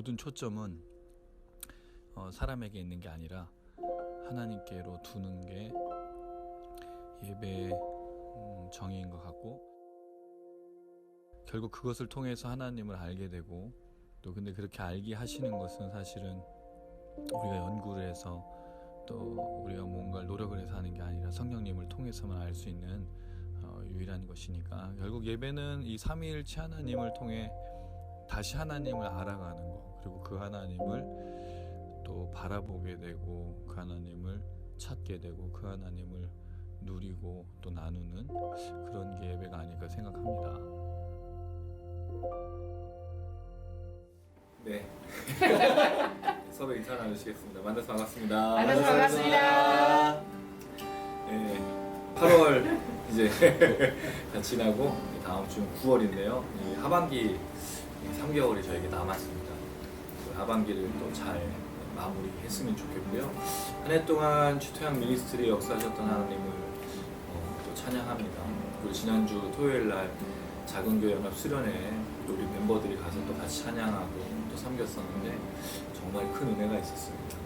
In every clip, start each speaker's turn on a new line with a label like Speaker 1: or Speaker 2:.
Speaker 1: 모든 초점은 사람에게 있는 게 아니라 하나님께로 두는 게 예배의 정의인 것 같고, 결국 그것을 통해서 하나님을 알게 되고, 또 근데 그렇게 알게 하시는 것은 사실은 우리가 연구를 해서 또 우리가 뭔가를 노력을 해서 하는 게 아니라 성령님을 통해서만 알 수 있는 유일한 것이니까, 결국 예배는 이 삼위일체 하나님을 통해 다시 하나님을 알아가는 거, 그리고 그 하나님을 또 바라보게 되고, 그 하나님을 찾게 되고, 그 하나님을 누리고 또 나누는 그런 게 예배가 아닐까 생각합니다.
Speaker 2: 네. 서로 인사 나누시겠습니다. 만나서 반갑습니다.
Speaker 3: 만나서 반갑습니다.
Speaker 2: 네, 8월 이제 다 지나고 다음 주는 9월인데요. 이 하반기 3개월이 저에게 남았습니다. 그 하반기를 또 잘 마무리했으면 좋겠고요. 한 해 동안 주토양 미니스트리 역사하셨던 하나님을 또 찬양합니다. 그리고 지난주 토요일 날 작은교회 연합 수련회 우리 멤버들이 가서 또 같이 찬양하고 또 섬겼었는데 정말 큰 은혜가 있었습니다.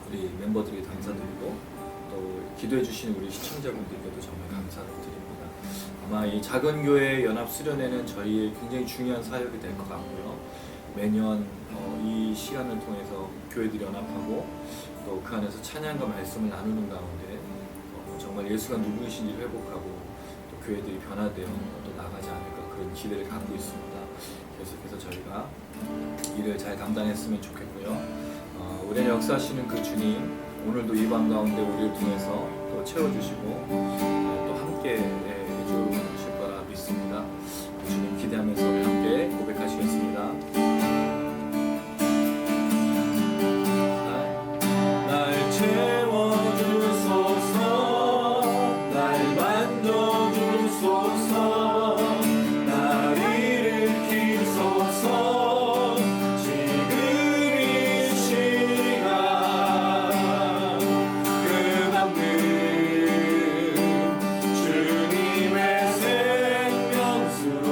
Speaker 2: 우리 멤버들이 감사드리고 또 기도해 주신 우리 시청자분들께도 정말 감사를 드립니다. 아마 이 작은교회 연합 수련회는 저희의 굉장히 중요한 사역이 될 것 같고요. 매년 이 시간을 통해서 교회들이 연합하고 또 그 안에서 찬양과 말씀을 나누는 가운데 정말 예수가 누구이신지 회복하고 또 교회들이 변화되어 또 나가지 않을까 그런 기대를 갖고 있습니다. 계속해서 저희가 일을 잘 감당했으면 좋겠고요. 우리의 역사하시는 그 주님, 오늘도 이 밤 가운데 우리를 통해서 또 채워주시고 또 함께 해주실 거라 믿습니다. 주님 기대하면서 우리 함께 고백하시겠습니다. 날 채워주소서, 날 만져주소서, 날 일으키소서. 지금 이 시간 끝없는 주님의 생명수로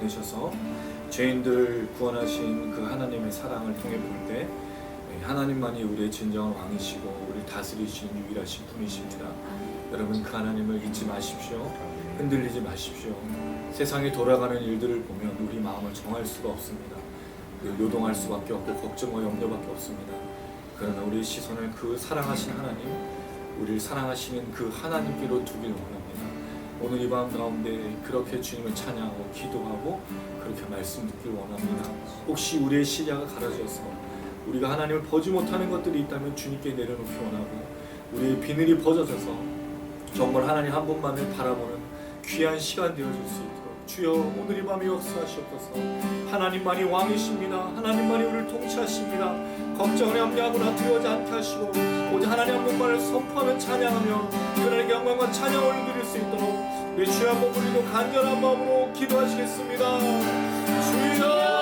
Speaker 2: 보내셔서 죄인들을 구원하신 그 하나님의 사랑을 통해 볼 때 하나님만이 우리의 진정한 왕이시고 우리를 다스리시는 유일하신 분이십니다. 여러분 그 하나님을 잊지 마십시오. 흔들리지 마십시오. 세상에 돌아가는 일들을 보면 우리 마음을 정할 수가 없습니다. 요동할 수밖에 없고 걱정과 염려밖에 없습니다. 그러나 우리 시선을 그 사랑하신 하나님, 우리를 사랑하시는 그 하나님께로 두길 원합니다. 오늘 이 밤 가운데 그렇게 주님을 찬양하고 기도하고 그렇게 말씀 듣길 원합니다. 혹시 우리의 시야가 가려져서 우리가 하나님을 보지 못하는 것들이 있다면 주님께 내려놓기 원하고, 우리의 비늘이 벗어져서 정말 하나님 한 분만을 바라보는 귀한 시간 되어질 수 있도록 주여 오늘 이 밤에 역사하시옵소서. 하나님만이 왕이십니다. 하나님만이 우리를 통치하십니다. 걱정을 염려하거나 두려워하지 않게 하시고 오직 하나님 한 분만을 선포하며 찬양하며 그날의 영광과 찬양을 드릴 수 있도록 우리 주여 한번 우리도 간절한 마음으로 기도하시겠습니다. 주여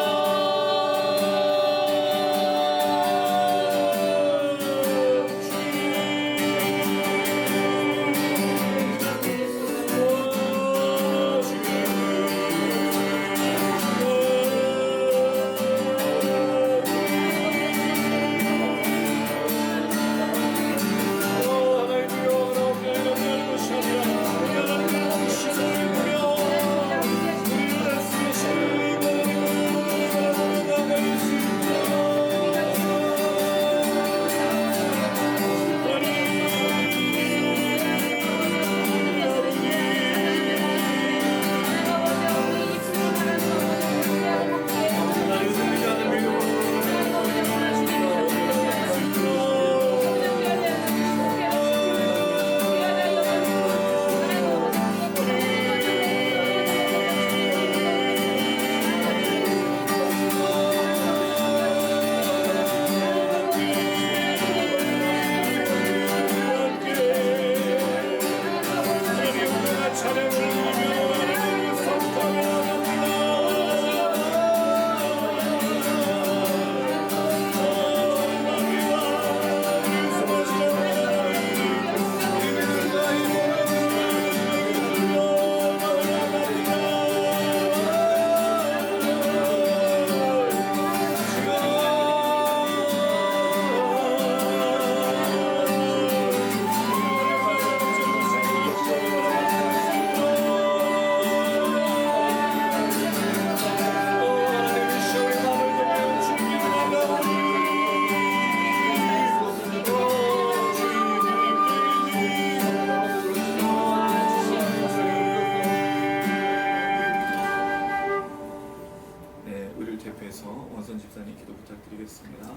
Speaker 2: 원선 집사님 기도 부탁드리겠습니다.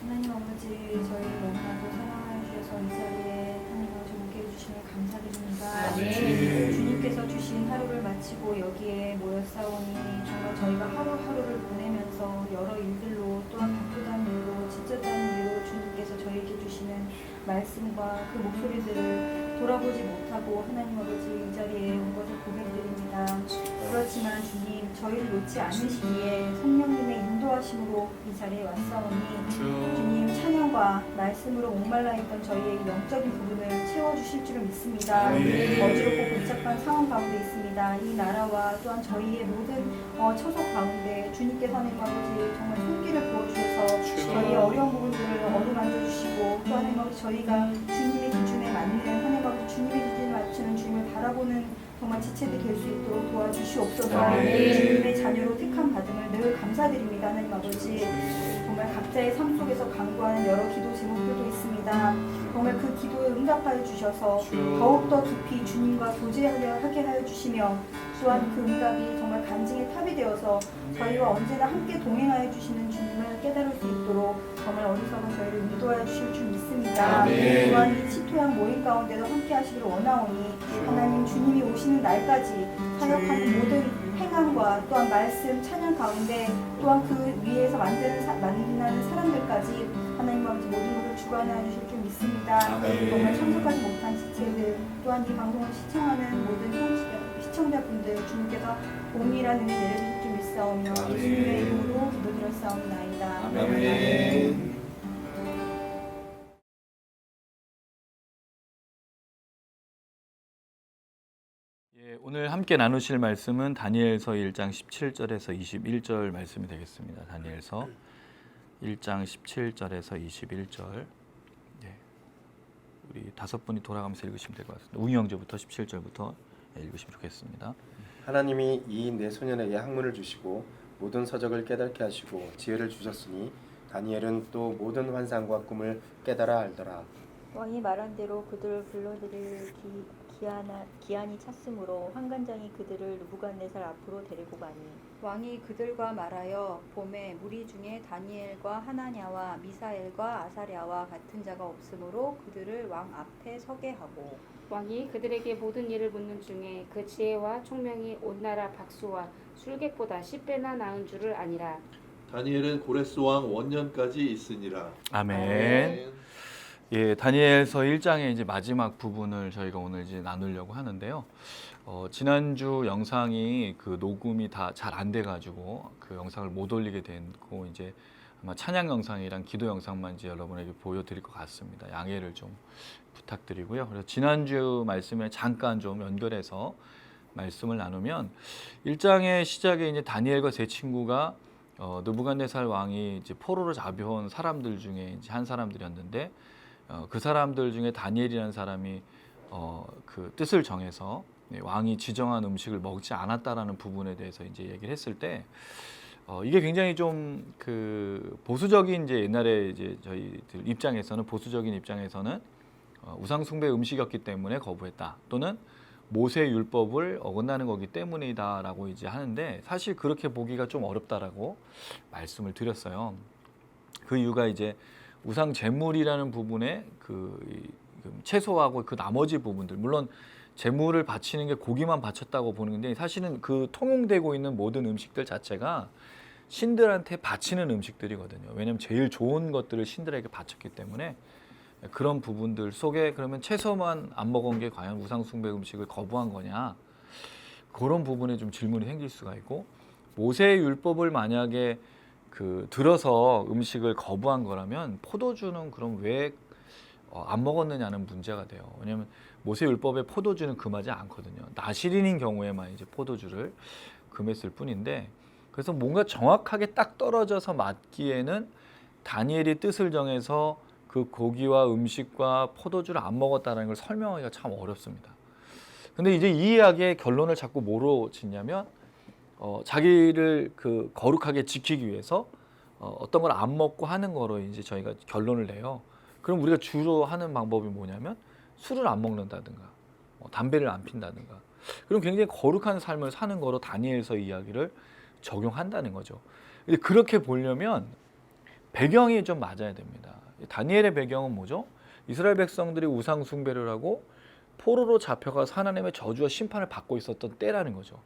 Speaker 4: 하나님 아버지, 저희를 너무나도 사랑하여 주셔서 이 자리에 하나님 아버지 오게 해주심을 감사드립니다. 주님께서 주신 하루를 마치고 여기에 모였사오니 정말 저희가 하루하루를 보내면서 여러 일들로 또한 바쁘다는 일로 지쳤다는 일로 주님께서 저희에게 주시는 말씀과 그 목소리들을 돌아보지 못하고 하나님 아버지 이 자리에 온 것을 고백드립니다. 그렇지만 주님, 저희를 놓지 않으시기에 성령님의 인도하심으로 이 자리에 왔사오니 주님 찬양과 말씀으로 목말라 있던 저희의 영적인 부분을 채워주실 줄을 믿습니다. 어지럽고 복잡한 상황 가운데 있습니다. 이 나라와 또한 저희의 모든 처소 가운데 주님께서 하나님 아버지 정말 손길을 부어주셔서 저희의 어려운 부분들을 어루만져 주시고 또 하나님 아버지 저희가 주님의 기준에 맞는 하나님 아버지 주님의 기준에 맞추는 주님을 바라보는 정말 지체들 될 수 있도록 도와주시옵소서. 주님의 자녀로 택함 받음을 늘 감사드립니다. 하나님 아버지 정말 각자의 삶 속에서 간구하는 여러 기도 제목들도 있습니다. 정말 그 기도에 응답하여 주셔서 더욱더 깊이 주님과 교제하게 하여 주시며 또한 그 응답이 정말 간증의 탑이 되어서 저희와 언제나 함께 동행하여 주시는 주님을 깨달을 수 있도록 정말 어리석은 저희를 인도하여 주실 줄 믿습니다. 또한 이 치토양 모임 가운데도 함께 하시기를 원하오니 하나님 주님이 오시는 날까지 사역하는 모든 행함과 또한 말씀, 찬양 가운데 또한 그 위에서 만나는 사람들까지 하나님 아버지 모든 것을 주관하여 주실 줄 믿습니다. 정말 참석하지 못한 지체들 또한 이 방송을 시청하는 모든 시청자분들 주님께서 동일한 은혜 내려주실 줄 믿사오며 예수님의 이름으로 기도드렸사옵나이다. 아멘.
Speaker 1: 예, 오늘 함께 나누실 말씀은 다니엘서 1장 17절에서 21절 말씀이 되겠습니다. 다니엘서 1장 17절에서 21절. 예, 우리 다섯 분이 돌아가면서 읽으시면 될 것 같습니다. 웅이 형제부터 17절부터 읽으시면 좋겠습니다.
Speaker 3: 하나님이 이 네 소년에게 학문을 주시고 모든 서적을 깨닫게 하시고 지혜를 주셨으니 다니엘은 또 모든 환상과 꿈을 깨달아 알더라.
Speaker 4: 왕이 말한 대로 그들을 불러들일 기한이 찼으므로 환관장이 그들을 느부갓네살 앞으로 데리고 가니 왕이 그들과 말하여 봄에 무리 중에 다니엘과 하나냐와 미사엘과 아사랴와 같은 자가 없으므로 그들을 왕 앞에 서게 하고
Speaker 5: 왕이 그들에게 모든 일을 묻는 중에 그 지혜와 총명이 온 나라 박수와 술객보다 10배나 나은 줄을 아니라.
Speaker 6: 다니엘은 고레스 왕 원년까지 있으니라.
Speaker 1: 아멘. 예, 다니엘서 1장의 이제 마지막 부분을 저희가 오늘 이제 나누려고 하는데요. 지난주 영상이 그 녹음이 다 잘 안 돼가지고 그 영상을 못 올리게 됐고 이제 아마 찬양 영상이랑 기도 영상만 이제 여러분에게 보여드릴 것 같습니다. 양해를 좀 부탁드리고요. 그래서 지난주 말씀에 잠깐 좀 연결해서 말씀을 나누면 1장의 시작에 이제 다니엘과 세 친구가 느부갓네살 왕이 이제 포로로 잡혀온 사람들 중에 이제 한 사람들이었는데 그 사람들 중에 다니엘이라는 사람이 그 뜻을 정해서 왕이 지정한 음식을 먹지 않았다라는 부분에 대해서 이제 얘기를 했을 때 이게 굉장히 좀 그 보수적인 이제 옛날에 이제 저희들 입장에서는 보수적인 입장에서는 우상 숭배 음식이었기 때문에 거부했다 또는 모세 율법을 어긋나는 거기 때문이다라고 이제 하는데 사실 그렇게 보기가 좀 어렵다라고 말씀을 드렸어요. 그 이유가 이제 우상 제물이라는 부분에 그 채소하고 그 나머지 부분들 물론 제물을 바치는 게 고기만 바쳤다고 보는 건데 사실은 그 통용되고 있는 모든 음식들 자체가 신들한테 바치는 음식들이거든요. 왜냐하면 제일 좋은 것들을 신들에게 바쳤기 때문에 그런 부분들 속에 그러면 채소만 안 먹은 게 과연 우상 숭배 음식을 거부한 거냐 그런 부분에 좀 질문이 생길 수가 있고 모세의 율법을 만약에 그 들어서 음식을 거부한 거라면 포도주는 그럼 왜 안 먹었느냐는 문제가 돼요. 왜냐하면 모세 율법에 포도주는 금하지 않거든요. 나실인인 경우에만 이제 포도주를 금했을 뿐인데 그래서 뭔가 정확하게 딱 떨어져서 맞기에는 다니엘이 뜻을 정해서 그 고기와 음식과 포도주를 안 먹었다는 걸 설명하기가 참 어렵습니다. 근데 이제 이 이야기의 결론을 자꾸 뭐로 짓냐면 자기를 그 거룩하게 지키기 위해서 어떤 걸 안 먹고 하는 거로 이제 저희가 결론을 내요. 그럼 우리가 주로 하는 방법이 뭐냐면 술을 안 먹는다든가 담배를 안 핀다든가 그럼 굉장히 거룩한 삶을 사는 거로 다니엘서 이야기를 적용한다는 거죠. 근데 그렇게 보려면 배경이 좀 맞아야 됩니다. 다니엘의 배경은 뭐죠? 이스라엘 백성들이 우상 숭배를 하고 포로로 잡혀가서 하나님의 저주와 심판을 받고 있었던 때라는 거죠.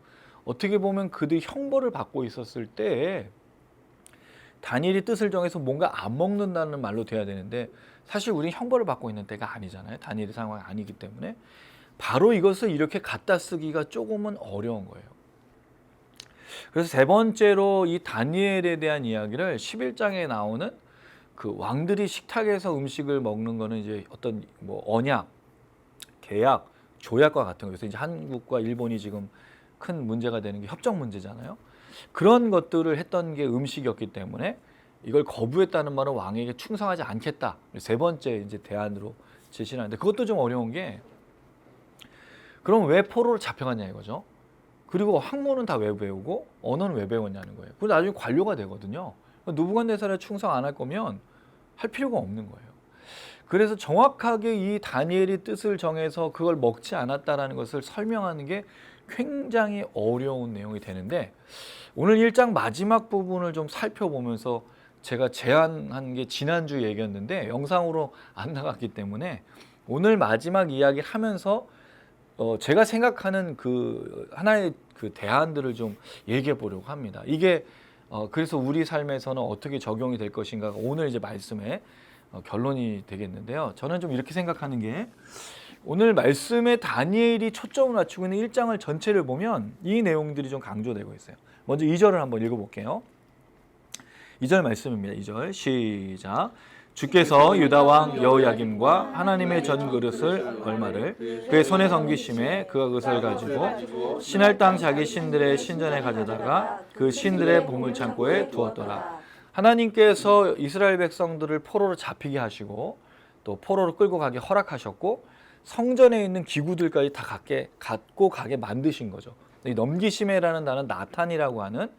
Speaker 1: 어떻게 보면 그들이 형벌을 받고 있었을 때에 다니엘이 뜻을 정해서 뭔가 안 먹는다는 말로 돼야 되는데 사실 우리는 형벌을 받고 있는 때가 아니잖아요. 다니엘의 상황이 아니기 때문에 바로 이것을 이렇게 갖다 쓰기가 조금은 어려운 거예요. 그래서 세 번째로 이 다니엘에 대한 이야기를 11장에 나오는 그 왕들이 식탁에서 음식을 먹는 거는 이제 어떤 뭐 언약, 계약, 조약과 같은 거예요. 그래서 이제 한국과 일본이 지금 큰 문제가 되는 게 협정 문제잖아요. 그런 것들을 했던 게 음식이었기 때문에 이걸 거부했다는 말은 왕에게 충성하지 않겠다. 세 번째 이제 대안으로 제시하는데 그것도 좀 어려운 게 그럼 왜 포로로 잡혀갔냐 이거죠. 그리고 학문은 다 왜 배우고 언어는 왜 배웠냐는 거예요. 그리고 나중에 관료가 되거든요. 느부갓네살에 충성 안 할 거면 할 필요가 없는 거예요. 그래서 정확하게 이 다니엘이 뜻을 정해서 그걸 먹지 않았다라는 것을 설명하는 게 굉장히 어려운 내용이 되는데 오늘 1장 마지막 부분을 좀 살펴보면서 제가 제안한 게 지난주 얘기였는데 영상으로 안 나갔기 때문에 오늘 마지막 이야기를 하면서 제가 생각하는 그 하나의 그 대안들을 좀 얘기해 보려고 합니다. 이게 그래서 우리 삶에서는 어떻게 적용이 될 것인가가 오늘 이제 말씀의 결론이 되겠는데요. 저는 좀 이렇게 생각하는 게 오늘 말씀에 다니엘이 초점을 맞추고 있는 1장을 전체를 보면 이 내용들이 좀 강조되고 있어요. 먼저 2절을 한번 읽어볼게요. 2절 말씀입니다. 2절 시작. 주께서 유다 왕 여호야김과 하나님의 전 그릇을 얼마를 그의 손에 섬기심에 그가 그것을 가지고 신할 땅 자기 신들의 신전에 가져다가 그 신들의 보물 창고에 두었더라. 하나님께서 이스라엘 백성들을 포로로 잡히게 하시고 또 포로로 끌고 가게 허락하셨고 성전에 있는 기구들까지 다 갖고 가게 만드신 거죠. 이 넘기심에라는 단어는 나탄이라고 하는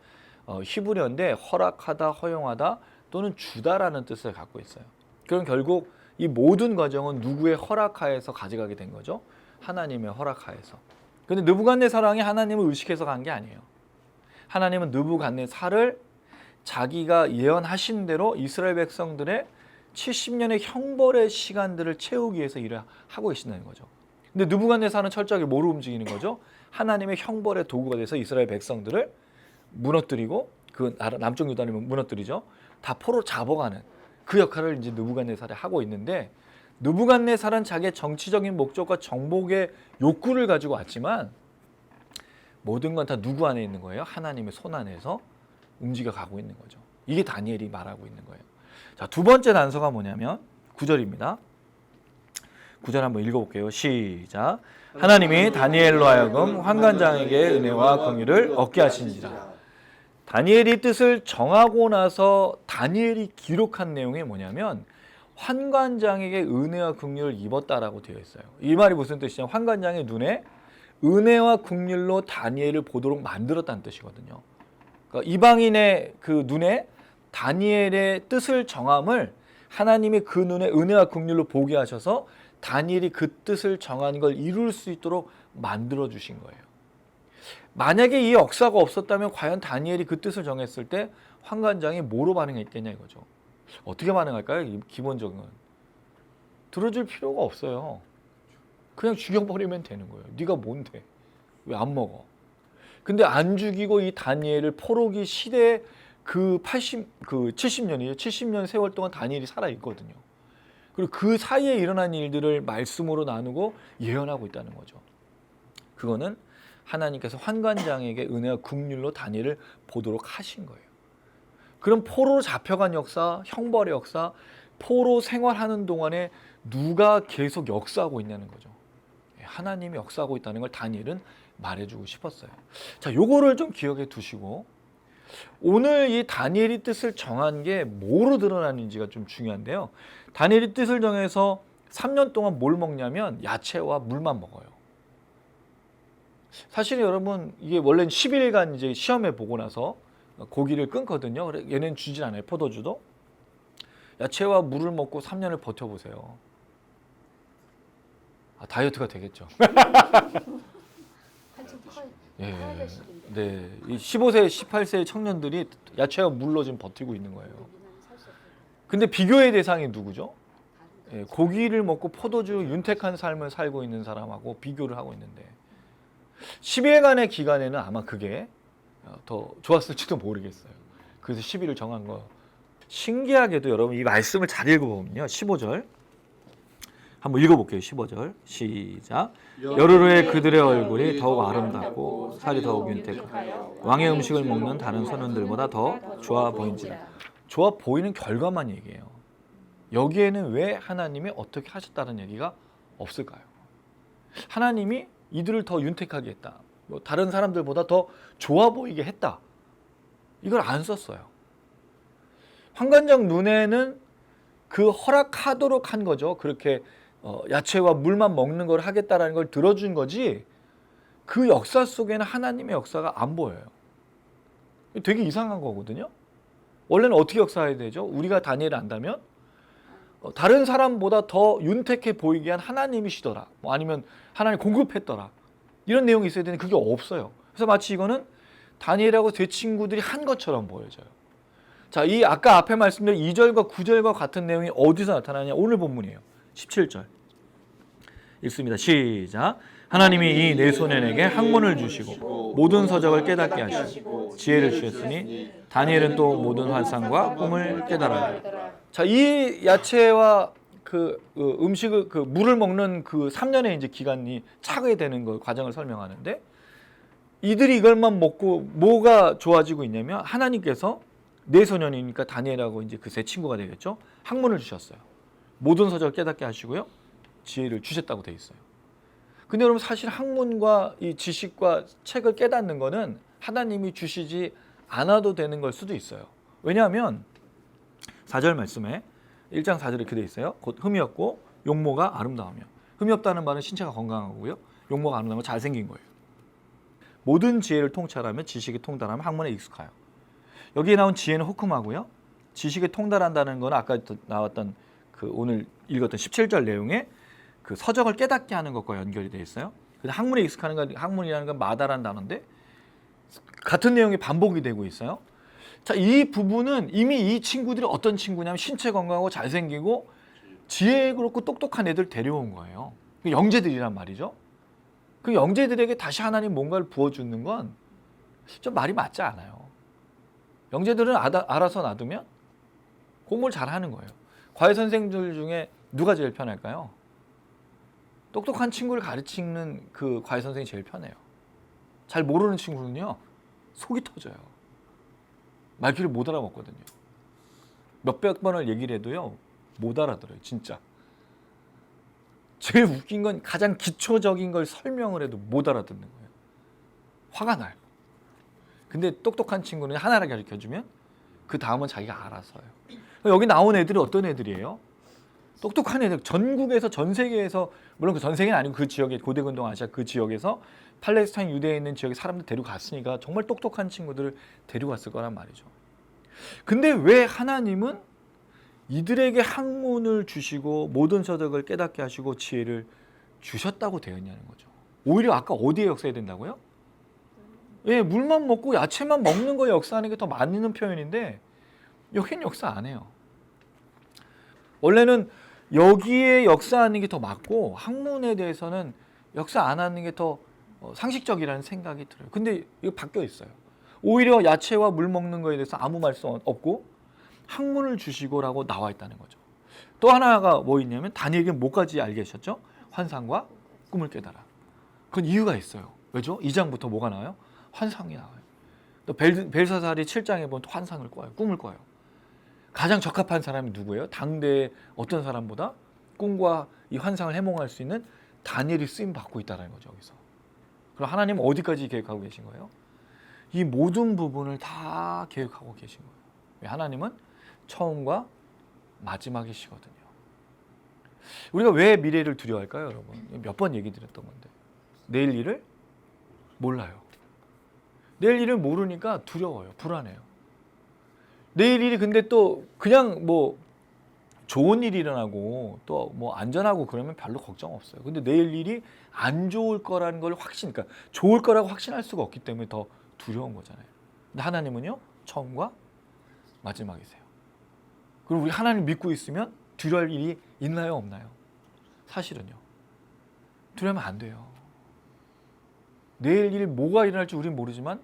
Speaker 1: 히브리어인데 허락하다, 허용하다 또는 주다라는 뜻을 갖고 있어요. 그럼 결국 이 모든 과정은 누구의 허락하에서 가져가게 된 거죠? 하나님의 허락하에서. 근데 느부갓네살왕이 하나님을 의식해서 간 게 아니에요. 하나님은 느부갓네살을 자기가 예언하신 대로 이스라엘 백성들의 70년의 형벌의 시간들을 채우기 위해서 일을 하고 계신다는 거죠. 근데 느부갓네살은 철저하게 뭐로 움직이는 거죠? 하나님의 형벌의 도구가 돼서 이스라엘 백성들을 무너뜨리고 그 남쪽 유다를 무너뜨리죠. 다 포로 잡아가는 그 역할을 이제 느부갓네살이 하고 있는데 느부갓네살은 자기의 정치적인 목적과 정복의 욕구를 가지고 왔지만 모든 건 다 누구 안에 있는 거예요? 하나님의 손 안에서 움직여 가고 있는 거죠. 이게 다니엘이 말하고 있는 거예요. 자, 두 번째 단서가 뭐냐면 9절입니다. 9절 한번 읽어볼게요. 시작. 하나님이 다니엘로 하여금 환관장에게 은혜와 긍휼을 얻게 하시니라. 다니엘이 뜻을 정하고 나서 다니엘이 기록한 내용이 뭐냐면 환관장에게 은혜와 긍휼을 입었다라고 되어 있어요. 이 말이 무슨 뜻이냐? 환관장의 눈에 은혜와 긍휼로 다니엘을 보도록 만들었다는 뜻이거든요. 그러니까 이방인의 그 눈에 다니엘의 뜻을 정함을 하나님이 그 눈에 은혜와 긍휼로 보게 하셔서 다니엘이 그 뜻을 정한 걸 이룰 수 있도록 만들어 주신 거예요. 만약에 이 역사가 없었다면 과연 다니엘이 그 뜻을 정했을 때 환관장이 뭐로 반응했겠냐 이거죠. 어떻게 반응할까요? 기본적인 건 들어줄 필요가 없어요. 그냥 죽여버리면 되는 거예요. 네가 뭔데? 왜 안 먹어? 근데 안 죽이고 이 다니엘을 포로기 시대에 그 70년이에요. 70년 세월 동안 다니엘이 살아 있거든요. 그리고 그 사이에 일어난 일들을 말씀으로 나누고 예언하고 있다는 거죠. 그거는 하나님께서 환관장에게 은혜와 긍휼로 다니엘을 보도록 하신 거예요. 그럼 포로로 잡혀간 역사, 형벌의 역사, 포로 생활하는 동안에 누가 계속 역사하고 있냐는 거죠. 하나님이 역사하고 있다는 걸 다니엘은 말해주고 싶었어요. 자, 요거를 좀 기억해 두시고 오늘 이 다니엘이 뜻을 정한 게 뭐로 드러나는지가 좀 중요한데요. 다니엘이 뜻을 정해서 3년 동안 뭘 먹냐면 야채와 물만 먹어요. 사실 여러분 이게 원래는 10일간 이제 시험해 보고 나서 고기를 끊거든요. 그래 얘는 주진 않아요. 포도주도. 야채와 물을 먹고 3년을 버텨보세요. 다이어트가 되겠죠. 예, 네, 이 15세, 18세 청년들이 야채와 물로 지금 버티고 있는 거예요. 근데 비교의 대상이 누구죠? 예, 고기를 먹고 포도주 윤택한 삶을 살고 있는 사람하고 비교를 하고 있는데 10일간의 기간에는 아마 그게 더 좋았을지도 모르겠어요. 그래서 10일을 정한 거. 신기하게도 여러분 이 말씀을 잘 읽어보면요. 15절 한번 읽어볼게요. 15절 시작. 열흘 후에 그들의 얼굴이 더욱 아름답고 살이 더욱 윤택하고 왕의 음식을 먹는 다른 선원들보다 더 좋아 보인지라. 좋아 보이는 결과만 얘기해요. 여기에는 왜 하나님이 어떻게 하셨다는 얘기가 없을까요? 하나님이 이들을 더 윤택하게 했다. 뭐 다른 사람들보다 더 좋아 보이게 했다. 이걸 안 썼어요. 환관장 눈에는 그 허락하도록 한 거죠. 그렇게 야채와 물만 먹는 걸 하겠다라는 걸 들어준 거지 그 역사 속에는 하나님의 역사가 안 보여요. 되게 이상한 거거든요. 원래는 어떻게 역사해야 되죠? 우리가 다니엘을 안다면 다른 사람보다 더 윤택해 보이게 한 하나님이시더라. 뭐 아니면 하나님 공급했더라. 이런 내용이 있어야 되는데 그게 없어요. 그래서 마치 이거는 다니엘하고 제 친구들이 한 것처럼 보여져요. 자, 이 아까 앞에 말씀드린 2절과 9절과 같은 내용이 어디서 나타나냐? 오늘 본문이에요. 17절 읽습니다. 시작. 하나님이 이 네 소년에게 학문을 주시고 모든 서적을 깨닫게 하시고 지혜를 주셨으니 다니엘은 또 모든 환상과 꿈을 깨달아요. 자, 이 야채와 그 음식을 그 물을 먹는 그 3년의 이제 기간이 차게 되는 거 과정을 설명하는데 이들이 이걸만 먹고 뭐가 좋아지고 있냐면 하나님께서 네 소년이니까 다니엘하고 이제 그 세 친구가 되겠죠. 학문을 주셨어요. 모든 서적을 깨닫게 하시고요. 지혜를 주셨다고 돼 있어요. 근데 여러분 사실 학문과 이 지식과 책을 깨닫는 거는 하나님이 주시지 않아도 되는 걸 수도 있어요. 왜냐하면 4절 말씀에 1장 4절에 이렇게 돼 있어요. 곧 흠이 없고 용모가 아름다우며. 흠이 없다는 말은 신체가 건강하고요. 용모가 아름다우면 잘생긴 거예요. 모든 지혜를 통찰하며 지식에 통달하면 학문에 익숙하여. 여기에 나온 지혜는 호큼하고요. 지식에 통달한다는 건 아까 나왔던 그 오늘 읽었던 17절 내용에 그 서적을 깨닫게 하는 것과 연결이 되어 있어요. 근데 학문에 익숙하는 건 학문이라는 건 마다라는 단어인데 같은 내용이 반복이 되고 있어요. 자, 이 부분은 이미 이 친구들이 어떤 친구냐면 신체 건강하고 잘생기고 지혜롭고 똑똑한 애들 데려온 거예요. 그 영재들이란 말이죠. 그 영재들에게 다시 하나님 뭔가를 부어주는 건 좀 말이 맞지 않아요. 영재들은 알아서 놔두면 공부를 잘하는 거예요. 과외 선생님들 중에 누가 제일 편할까요? 똑똑한 친구를 가르치는 그 과외 선생님이 제일 편해요. 잘 모르는 친구는요, 속이 터져요. 말귀를 못 알아먹거든요. 몇백 번을 얘기를 해도요, 못 알아들어요, 진짜. 제일 웃긴 건 가장 기초적인 걸 설명을 해도 못 알아듣는 거예요. 화가 나요. 근데 똑똑한 친구는 하나를 가르쳐주면 그 다음은 자기가 알아서 해요. 여기 나온 애들이 어떤 애들이에요? 똑똑한 애들, 전국에서 전 세계에서, 물론 그 전 세계는 아니고 그 지역에, 고대근동 아시아 그 지역에서 팔레스타인 유대에 있는 지역에 사람들 데려갔으니까 정말 똑똑한 친구들을 데려갔을 거란 말이죠. 근데 왜 하나님은 이들에게 학문을 주시고 모든 서적을 깨닫게 하시고 지혜를 주셨다고 되어 있냐는 거죠. 오히려 아까 어디에 역사해야 된다고요? 예, 물만 먹고 야채만 먹는 거에 역사하는 게 더 맞는 표현인데 여긴 역사 안 해요. 원래는 여기에 역사하는 게 더 맞고 학문에 대해서는 역사 안 하는 게 더 상식적이라는 생각이 들어요. 근데 이거 바뀌어 있어요. 오히려 야채와 물 먹는 거에 대해서 아무 말씀 없고 학문을 주시고라고 나와 있다는 거죠. 또 하나가 뭐 있냐면 다니엘에게 뭐까지 알게 하셨죠? 환상과 꿈을 깨달아. 그건 이유가 있어요. 왜죠? 2장부터 뭐가 나와요? 환상이 나와요. 또 벨사살이 7장에 보면 또 환상을 꿔요. 꿈을 꿔요. 가장 적합한 사람이 누구예요? 당대의 어떤 사람보다 꿈과 이 환상을 해몽할 수 있는 다니엘이 쓰임 받고 있다는 거죠. 여기서. 그럼 하나님은 어디까지 계획하고 계신 거예요? 이 모든 부분을 다 계획하고 계신 거예요. 왜? 하나님은 처음과 마지막이시거든요. 우리가 왜 미래를 두려워할까요, 여러분? 몇 번 얘기 드렸던 건데. 내일 일을 몰라요. 내일 일을 모르니까 두려워요. 불안해요. 내일 일이 근데 또 그냥 뭐 좋은 일이 일어나고 또 뭐 안전하고 그러면 별로 걱정 없어요. 근데 내일 일이 안 좋을 거라는 걸 그러니까 좋을 거라고 확신할 수가 없기 때문에 더 두려운 거잖아요. 근데 하나님은요, 처음과 마지막이세요. 그리고 우리 하나님 믿고 있으면 두려울 일이 있나요, 없나요? 사실은요. 두려우면 안 돼요. 내일 일 뭐가 일어날지 우리는 모르지만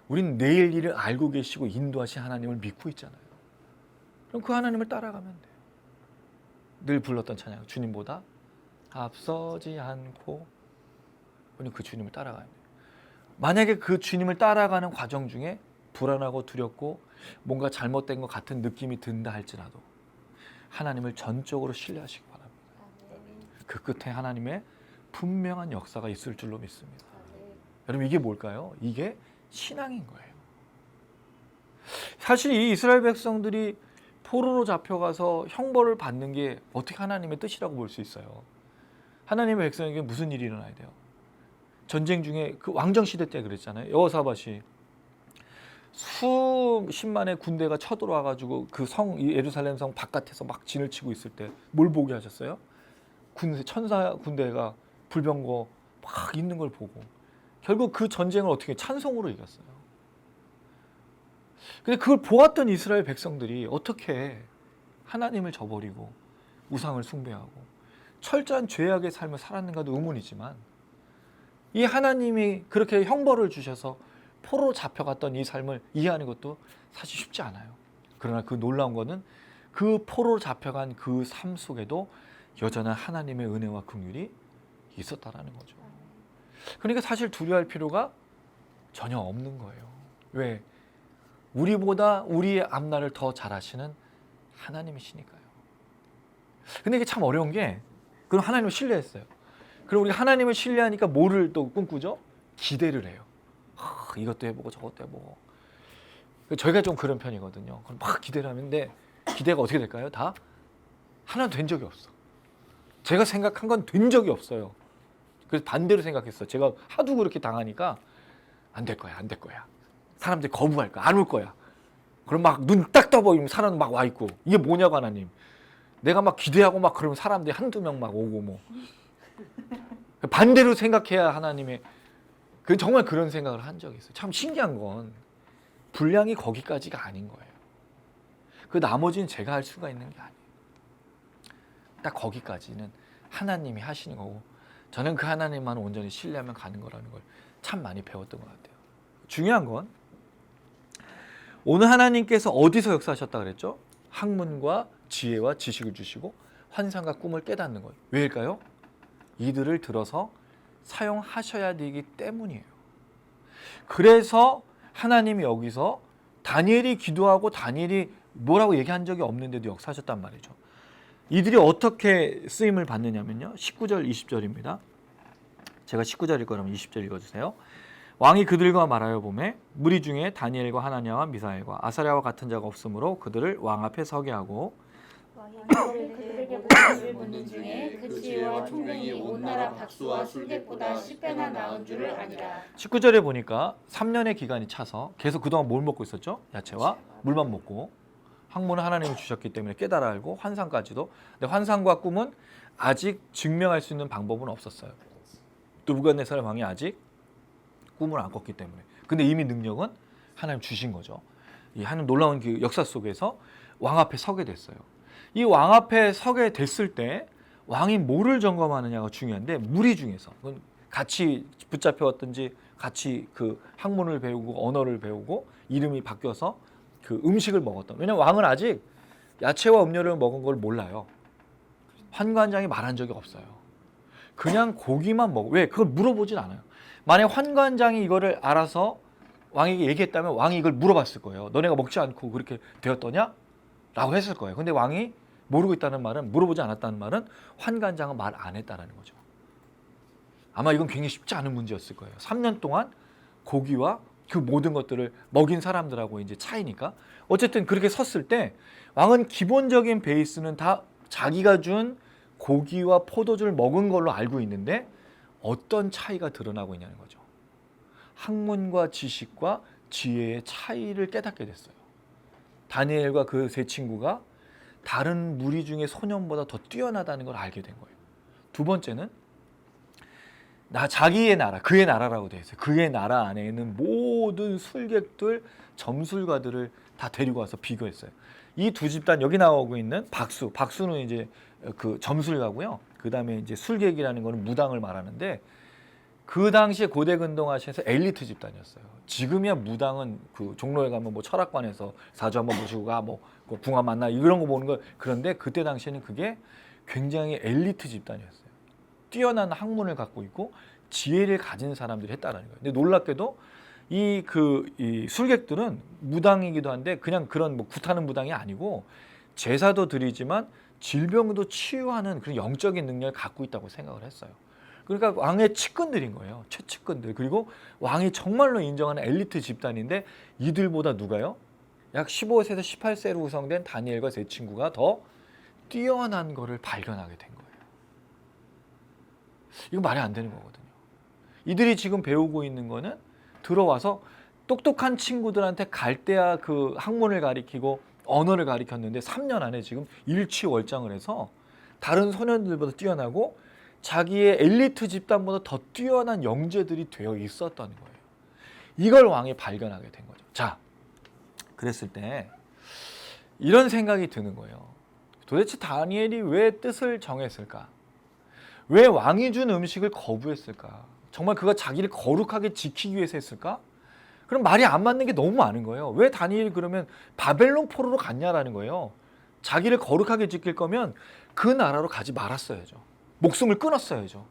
Speaker 1: 우린 내일 일을 알고 계시고 인도하신 하나님을 믿고 있잖아요. 그럼 그 하나님을 따라가면 돼요. 늘 불렀던 찬양, 주님보다 앞서지 않고, 우리는 그 주님을 따라가야 돼요. 만약에 그 주님을 따라가는 과정 중에 불안하고 두렵고 뭔가 잘못된 것 같은 느낌이 든다 할지라도 하나님을 전적으로 신뢰하시기 바랍니다. 그 끝에 하나님의 분명한 역사가 있을 줄로 믿습니다. 여러분, 이게 뭘까요? 이게 신앙인 거예요. 사실 이 이스라엘 백성들이 포로로 잡혀가서 형벌을 받는 게 어떻게 하나님의 뜻이라고 볼 수 있어요? 하나님의 백성에게 무슨 일이 일어나야 돼요? 전쟁 중에 그 왕정시대 때 그랬잖아요. 여호사밧이 수십만의 군대가 쳐들어와가지고 그 성, 예루살렘 성 바깥에서 막 진을 치고 있을 때 뭘 보게 하셨어요? 천사 군대가 불병거 막 있는 걸 보고 결국 그 전쟁을 어떻게 찬송으로 이겼어요. 근데 그걸 보았던 이스라엘 백성들이 어떻게 하나님을 저버리고 우상을 숭배하고 철저한 죄악의 삶을 살았는가도 의문이지만, 이 하나님이 그렇게 형벌을 주셔서 포로로 잡혀갔던 이 삶을 이해하는 것도 사실 쉽지 않아요. 그러나 그 놀라운 거는 그 포로로 잡혀간 그 삶 속에도 여전한 하나님의 은혜와 긍휼이 있었다라는 거죠. 그러니까 사실 두려워할 필요가 전혀 없는 거예요. 왜?
Speaker 7: 우리보다 우리의 앞날을 더 잘 아시는 하나님이시니까요. 근데 이게 참 어려운 게 그럼 하나님을 신뢰했어요. 그럼 우리가 하나님을 신뢰하니까 뭐를 또 꿈꾸죠? 기대를 해요. 이것도 해보고 저것도 해보고. 저희가 좀 그런 편이거든요. 그럼 막 기대를 하는데 기대가 어떻게 될까요? 다 하나도 된 적이 없어. 제가 생각한 건 된 적이 없어요. 그래서 반대로 생각했어요. 제가 하도 그렇게 당하니까 안 될 거야, 안 될 거야. 사람들이 거부할 거야, 안 올 거야. 그럼 막 눈 딱 떠보이면 사람 막 와 있고 이게 뭐냐고 하나님. 내가 막 기대하고 막 그러면 사람들이 한두 명 막 오고 뭐. 반대로 생각해야 하나님의 정말 그런 생각을 한 적이 있어요. 참 신기한 건 분량이 거기까지가 아닌 거예요. 그 나머지는 제가 할 수가 있는 게 아니에요. 딱 거기까지는 하나님이 하시는 거고 저는 그 하나님만 온전히 신뢰하면 가는 거라는 걸 참 많이 배웠던 것 같아요. 중요한 건 오늘 하나님께서 어디서 역사하셨다 그랬죠? 학문과 지혜와 지식을 주시고 환상과 꿈을 깨닫는 거예요. 왜일까요? 이들을 들어서 사용하셔야 되기 때문이에요. 그래서 하나님이 여기서 다니엘이 기도하고 다니엘이 뭐라고 얘기한 적이 없는데도 역사하셨단 말이죠. 이들이 어떻게 쓰임을 받느냐면요. 19절 20절입니다. 제가 19절일 거라면 20절 읽어주세요. 왕이 그들과 말하여 보매 무리 중에 다니엘과 하나냐와 미사엘과 아사랴와 같은 자가 없으므로 그들을 왕 앞에 서게 하고
Speaker 5: 그들에게 모든 일을 묻는 중에 그 지혜와 총명이 온 나라 박수와 술객보다 10배나 나은 줄을 아니라.
Speaker 7: 19절에 보니까 3년의 기간이 차서 계속 그동안 뭘 먹고 있었죠? 야채와 물만 먹고 학문은 하나님이 주셨기 때문에 깨달아 알고 환상까지도. 근데 환상과 꿈은 아직 증명할 수 있는 방법은 없었어요. 느부갓네살 왕이 아직 꿈을 안 꿨기 때문에. 근데 이미 능력은 하나님 주신 거죠. 이 하나님 놀라운 그 역사 속에서 왕 앞에 서게 됐어요. 이 왕 앞에 서게 됐을 때 왕이 뭐를 점검하느냐가 중요한데 무리 중에서 같이 붙잡혀왔든지 같이 그 학문을 배우고 언어를 배우고 이름이 바뀌어서 그 음식을 먹었던. 왜냐면 왕은 아직 야채와 음료를 먹은 걸 몰라요. 환관장이 말한 적이 없어요. 그냥 고기만 먹어. 왜? 그걸 물어보진 않아요. 만약 환관장이 이거를 알아서 왕에게 얘기했다면 왕이 이걸 물어봤을 거예요. 너네가 먹지 않고 그렇게 되었더냐? 라고 했을 거예요. 근데 왕이 모르고 있다는 말은, 물어보지 않았다는 말은 환관장은 말 안 했다는 거죠. 아마 이건 굉장히 쉽지 않은 문제였을 거예요. 3년 동안 고기와 그 모든 것들을 먹인 사람들하고 이제 차이니까. 어쨌든 그렇게 섰을 때 왕은 기본적인 베이스는 다 자기가 준 고기와 포도주를 먹은 걸로 알고 있는데 어떤 차이가 드러나고 있냐는 거죠. 학문과 지식과 지혜의 차이를 깨닫게 됐어요. 다니엘과 그 세 친구가 다른 무리 중에 소년보다 더 뛰어나다는 걸 알게 된 거예요. 두 번째는 자기의 나라, 그의 나라라고 되어 있어요. 그의 나라 안에 있는 모든 술객들, 점술가들을 다 데리고 와서 비교했어요. 이 두 집단, 여기 나오고 있는 박수는 이제 그 점술가고요. 그 다음에 이제 술객이라는 거는 무당을 말하는데 그 당시에 고대 근동아시아에서 엘리트 집단이었어요. 지금이야 무당은 그 종로에 가면 뭐 철학관에서 사주 한번 모시고 가, 뭐 붕화 만나 이런 거 보는 거. 그런데 그때 당시에는 그게 굉장히 엘리트 집단이었어요. 뛰어난 학문을 갖고 있고 지혜를 가진 사람들이 했다라는 거예요. 근데 놀랍게도 이 술객들은 무당이기도 한데 그냥 그런 뭐 굿하는 무당이 아니고 제사도 드리지만 질병도 치유하는 그런 영적인 능력을 갖고 있다고 생각을 했어요. 그러니까 왕의 측근들인 거예요. 최측근들. 그리고 왕이 정말로 인정하는 엘리트 집단인데 이들보다 누가요? 약 15세에서 18세로 구성된 다니엘과 세 친구가 더 뛰어난 거를 발견하게 된 거예요. 이거 말이 안 되는 거거든요. 이들이 지금 배우고 있는 거는 들어와서 똑똑한 친구들한테 갈대아 그 학문을 가리키고 언어를 가리켰는데 3년 안에 지금 일취월장을 해서 다른 소년들보다 뛰어나고 자기의 엘리트 집단보다 더 뛰어난 영재들이 되어 있었다는 거예요. 이걸 왕이 발견하게 된 거죠. 자, 그랬을 때 이런 생각이 드는 거예요. 도대체 다니엘이 왜 뜻을 정했을까? 왜 왕이 준 음식을 거부했을까? 정말 그가 자기를 거룩하게 지키기 위해서 했을까? 그럼 말이 안 맞는 게 너무 많은 거예요. 왜 다니엘이 그러면 바벨론 포로로 갔냐라는 거예요. 자기를 거룩하게 지킬 거면 그 나라로 가지 말았어야죠. 목숨을 끊었어야죠.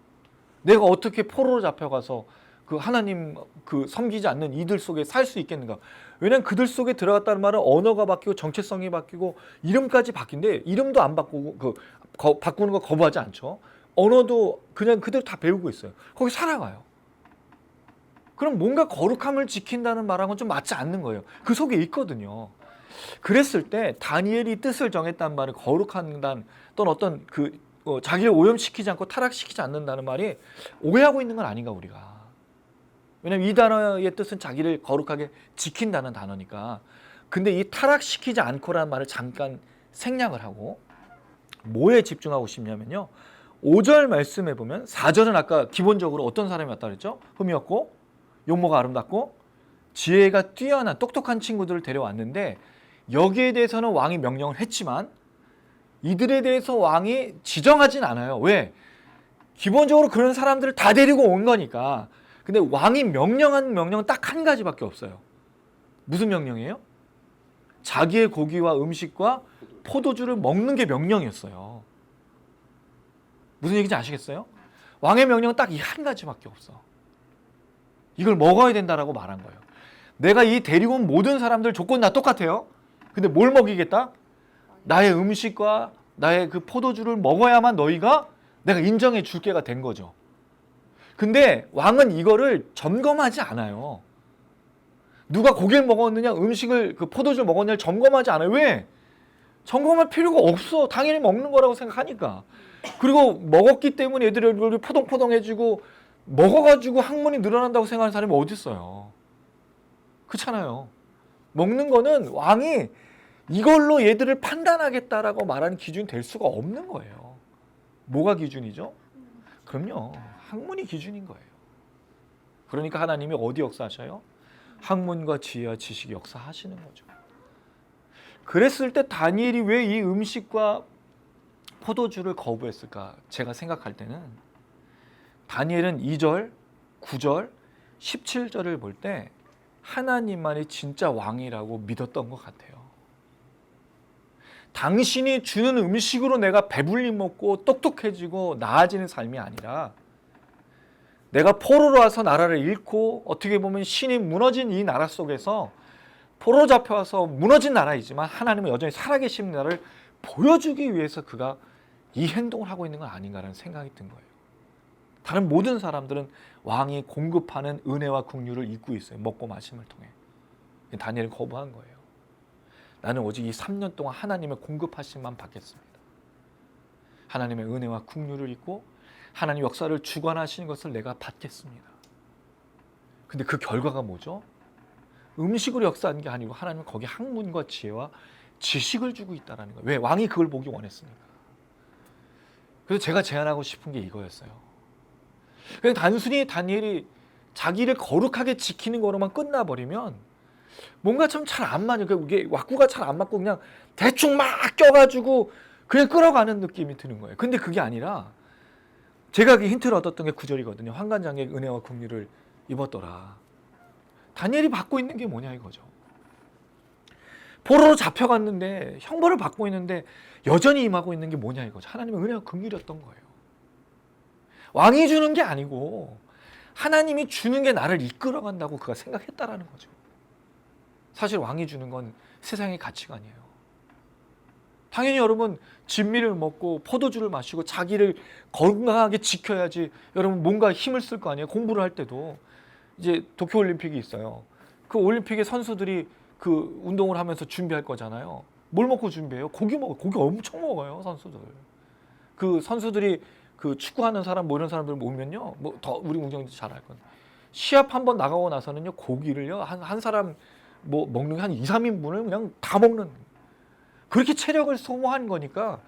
Speaker 7: 내가 어떻게 포로로 잡혀가서 그 하나님 그 섬기지 않는 이들 속에 살 수 있겠는가? 왜냐하면 그들 속에 들어갔다는 말은 언어가 바뀌고 정체성이 바뀌고 이름까지 바뀐데 이름도 안 바꾸고 바꾸는 거 거부하지 않죠. 언어도 그냥 그대로 다 배우고 있어요. 거기 살아가요. 그럼 뭔가 거룩함을 지킨다는 말하고는 좀 맞지 않는 거예요. 그 속에 있거든요. 그랬을 때 다니엘이 뜻을 정했다는 말을 거룩한다는 또는 어떤 자기를 오염시키지 않고 타락시키지 않는다는 말이 오해하고 있는 건 아닌가 우리가. 왜냐면 이 단어의 뜻은 자기를 거룩하게 지킨다는 단어니까. 근데 이 타락시키지 않고라는 말을 잠깐 생략을 하고 뭐에 집중하고 싶냐면요. 5절 말씀에 보면 4절은 아까 기본적으로 어떤 사람이 왔다 그랬죠? 흠이었고 용모가 아름답고 지혜가 뛰어난 똑똑한 친구들을 데려왔는데 여기에 대해서는 왕이 명령을 했지만 이들에 대해서 왕이 지정하진 않아요. 왜? 기본적으로 그런 사람들을 다 데리고 온 거니까. 근데 왕이 명령한 명령은 딱 한 가지밖에 없어요. 무슨 명령이에요? 자기의 고기와 음식과 포도주를 먹는 게 명령이었어요. 무슨 얘기인지 아시겠어요? 왕의 명령은 딱 이 한 가지밖에 없어. 이걸 먹어야 된다라고 말한 거예요. 내가 이 데리고 온 모든 사람들 조건 다 똑같아요. 근데 뭘 먹이겠다? 나의 음식과 나의 그 포도주를 먹어야만 너희가 내가 인정해 줄게가 된 거죠. 근데 왕은 이거를 점검하지 않아요. 누가 고기를 먹었느냐, 음식을 그 포도주를 먹었느냐를 점검하지 않아요. 왜? 점검할 필요가 없어. 당연히 먹는 거라고 생각하니까. 그리고 먹었기 때문에 애들이 얼굴이 포동포동해지고 먹어가지고 학문이 늘어난다고 생각하는 사람이 어디 있어요? 그렇잖아요. 먹는 거는 왕이 이걸로 얘들을 판단하겠다라고 말하는 기준이 될 수가 없는 거예요. 뭐가 기준이죠? 그럼요. 학문이 기준인 거예요. 그러니까 하나님이 어디 역사하셔요? 학문과 지혜와 지식이 역사하시는 거죠. 그랬을 때 다니엘이 왜 이 음식과 포도주를 거부했을까? 제가 생각할 때는 다니엘은 2절, 9절, 17절을 볼 때 하나님만이 진짜 왕이라고 믿었던 것 같아요. 당신이 주는 음식으로 내가 배불리 먹고 똑똑해지고 나아지는 삶이 아니라 내가 포로로 와서 나라를 잃고 어떻게 보면 신이 무너진 이 나라 속에서 포로 잡혀와서 무너진 나라이지만 하나님은 여전히 살아계신 나라를 보여주기 위해서 그가 이 행동을 하고 있는 건 아닌가라는 생각이 든 거예요. 다른 모든 사람들은 왕이 공급하는 은혜와 긍휼을 잊고 있어요. 먹고 마심을 통해. 다니엘은 거부한 거예요. 나는 오직 이 3년 동안 하나님의 공급하심만 받겠습니다. 하나님의 은혜와 긍휼을 잊고 하나님 역사를 주관하시는 것을 내가 받겠습니다. 근데 그 결과가 뭐죠? 음식으로 역사하는 게 아니고 하나님은 거기에 학문과 지혜와 지식을 주고 있다는 거예요. 왜? 왕이 그걸 보기 원했으니까. 그래서 제가 제안하고 싶은 게 이거였어요. 그냥 단순히 다니엘이 자기를 거룩하게 지키는 거로만 끝나버리면 뭔가 좀 잘 안 맞아요. 이게 왁구가 잘 안 맞고 그냥 대충 막 껴가지고 그냥 끌어가는 느낌이 드는 거예요. 근데 그게 아니라 제가 그 힌트를 얻었던 게 9절이거든요. 환관장의 은혜와 긍휼을 입었더라. 다니엘이 받고 있는 게 뭐냐 이거죠. 포로로 잡혀갔는데 형벌을 받고 있는데 여전히 임하고 있는 게 뭐냐 이거죠. 하나님의 은혜와 긍휼이었던 거예요. 왕이 주는 게 아니고 하나님이 주는 게 나를 이끌어간다고 그가 생각했다라는 거죠. 사실 왕이 주는 건 세상의 가치가 아니에요. 당연히 여러분 진미를 먹고 포도주를 마시고 자기를 건강하게 지켜야지 여러분 뭔가 힘을 쓸 거 아니에요. 공부를 할 때도 이제 도쿄올림픽이 있어요. 그 올림픽에 선수들이 그 운동을 하면서 준비할 거잖아요. 뭘 먹고 준비해요? 고기 먹어요. 고기 엄청 먹어요, 선수들. 그 선수들이 그 축구하는 사람 뭐 이런 사람들 보면요. 뭐 더 우리 운동도 잘 알 건데. 시합 한번 나가고 나서는요. 고기를요. 한 사람 뭐 먹는 게 한 2, 3인분을 그냥 다 먹는. 그렇게 체력을 소모한 거니까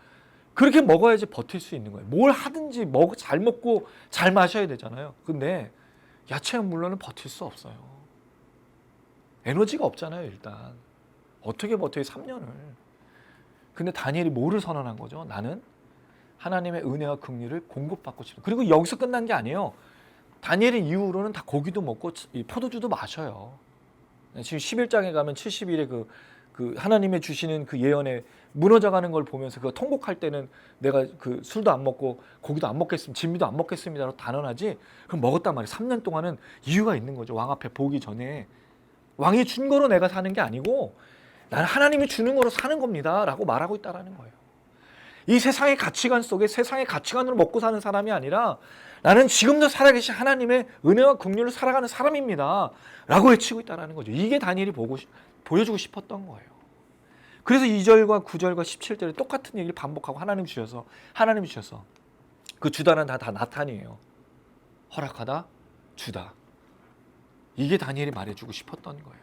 Speaker 7: 그렇게 먹어야지 버틸 수 있는 거예요. 뭘 하든지 잘 먹고 잘 마셔야 되잖아요. 근데 야채물로는 버틸 수 없어요. 에너지가 없잖아요, 일단. 어떻게 버텨요, 3년을. 근데 다니엘이 뭐를 선언한 거죠? 나는 하나님의 은혜와 긍휼을 공급받고 싶다. 그리고 여기서 끝난 게 아니에요. 다니엘의 이후로는 다 고기도 먹고 포도주도 마셔요. 지금 11장에 가면 70일의 그 그 하나님의 주시는 그 예언에 무너져가는 걸 보면서 그거 통곡할 때는 내가 그 술도 안 먹고 고기도 안 먹겠습니다, 진미도 안 먹겠습니다로 단언하지. 그럼 먹었단 말이에요. 3년 동안은 이유가 있는 거죠. 왕 앞에 보기 전에 왕이 준 거로 내가 사는 게 아니고 나는 하나님이 주는 거로 사는 겁니다라고 말하고 있다라는 거예요. 이 세상의 가치관 속에 세상의 가치관으로 먹고 사는 사람이 아니라 나는 지금도 살아계신 하나님의 은혜와 긍휼을 살아가는 사람입니다 라고 외치고 있다는 거죠. 이게 다니엘이 보여주고 싶었던 거예요. 그래서 2절과 9절과 17절에 똑같은 얘기를 반복하고 하나님이 주셔서 그 주다는 다 나탄이에요. 허락하다 주다. 이게 다니엘이 말해주고 싶었던 거예요.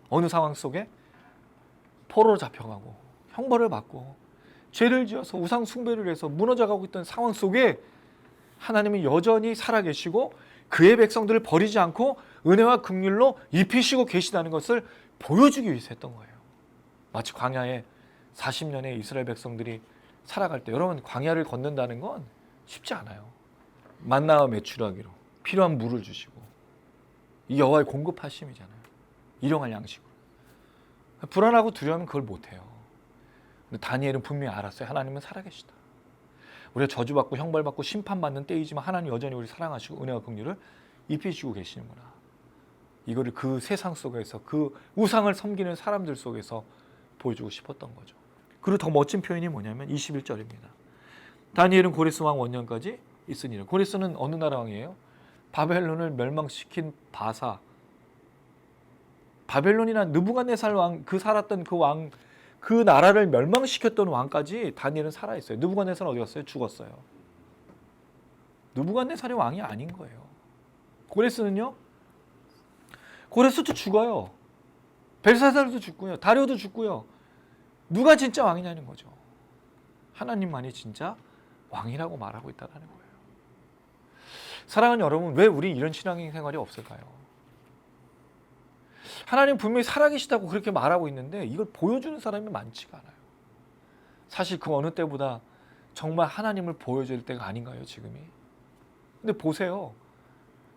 Speaker 7: 어느 상황 속에 포로로 잡혀가고 형벌을 받고 죄를 지어서 우상 숭배를 해서 무너져가고 있던 상황 속에 하나님이 여전히 살아계시고 그의 백성들을 버리지 않고 은혜와 긍휼로 입히시고 계시다는 것을 보여주기 위해서 했던 거예요. 마치 광야에 40년의 이스라엘 백성들이 살아갈 때 여러분 광야를 걷는다는 건 쉽지 않아요. 만나와 메추라기로 필요한 물을 주시고 이 여호와의 공급하심이잖아요. 일용할 양식으로. 불안하고 두려우면 그걸 못해요. 근데 다니엘은 분명히 알았어요. 하나님은 살아계시다. 우리가 저주받고 형벌받고 심판받는 때이지만 하나님 여전히 우리 사랑하시고 은혜와 긍휼을 입히시고 계시는구나. 이거를 그 세상 속에서 그 우상을 섬기는 사람들 속에서 보여주고 싶었던 거죠. 그리고 더 멋진 표현이 뭐냐면 21절입니다. 다니엘은 고레스 왕 원년까지 있으니라. 고레스는 어느 나라 왕이에요? 바벨론을 멸망시킨 바사. 바벨론이나 느부갓네살 왕, 그 살았던 그 왕, 그 나라를 멸망시켰던 왕까지 다니엘은 살아있어요. 느부갓네살은 어디 갔어요? 죽었어요. 느부갓네살이 왕이 아닌 거예요. 고레스는요? 고레스도 죽어요. 벨사살도 죽고요. 다리오도 죽고요. 누가 진짜 왕이냐는 거죠. 하나님만이 진짜 왕이라고 말하고 있다는 거예요. 사랑하는 여러분, 왜 우리 이런 신앙의 생활이 없을까요? 하나님 분명히 살아계시다고 그렇게 말하고 있는데 이걸 보여주는 사람이 많지가 않아요. 사실 그 어느 때보다 정말 하나님을 보여줄 때가 아닌가요, 지금이? 근데 보세요.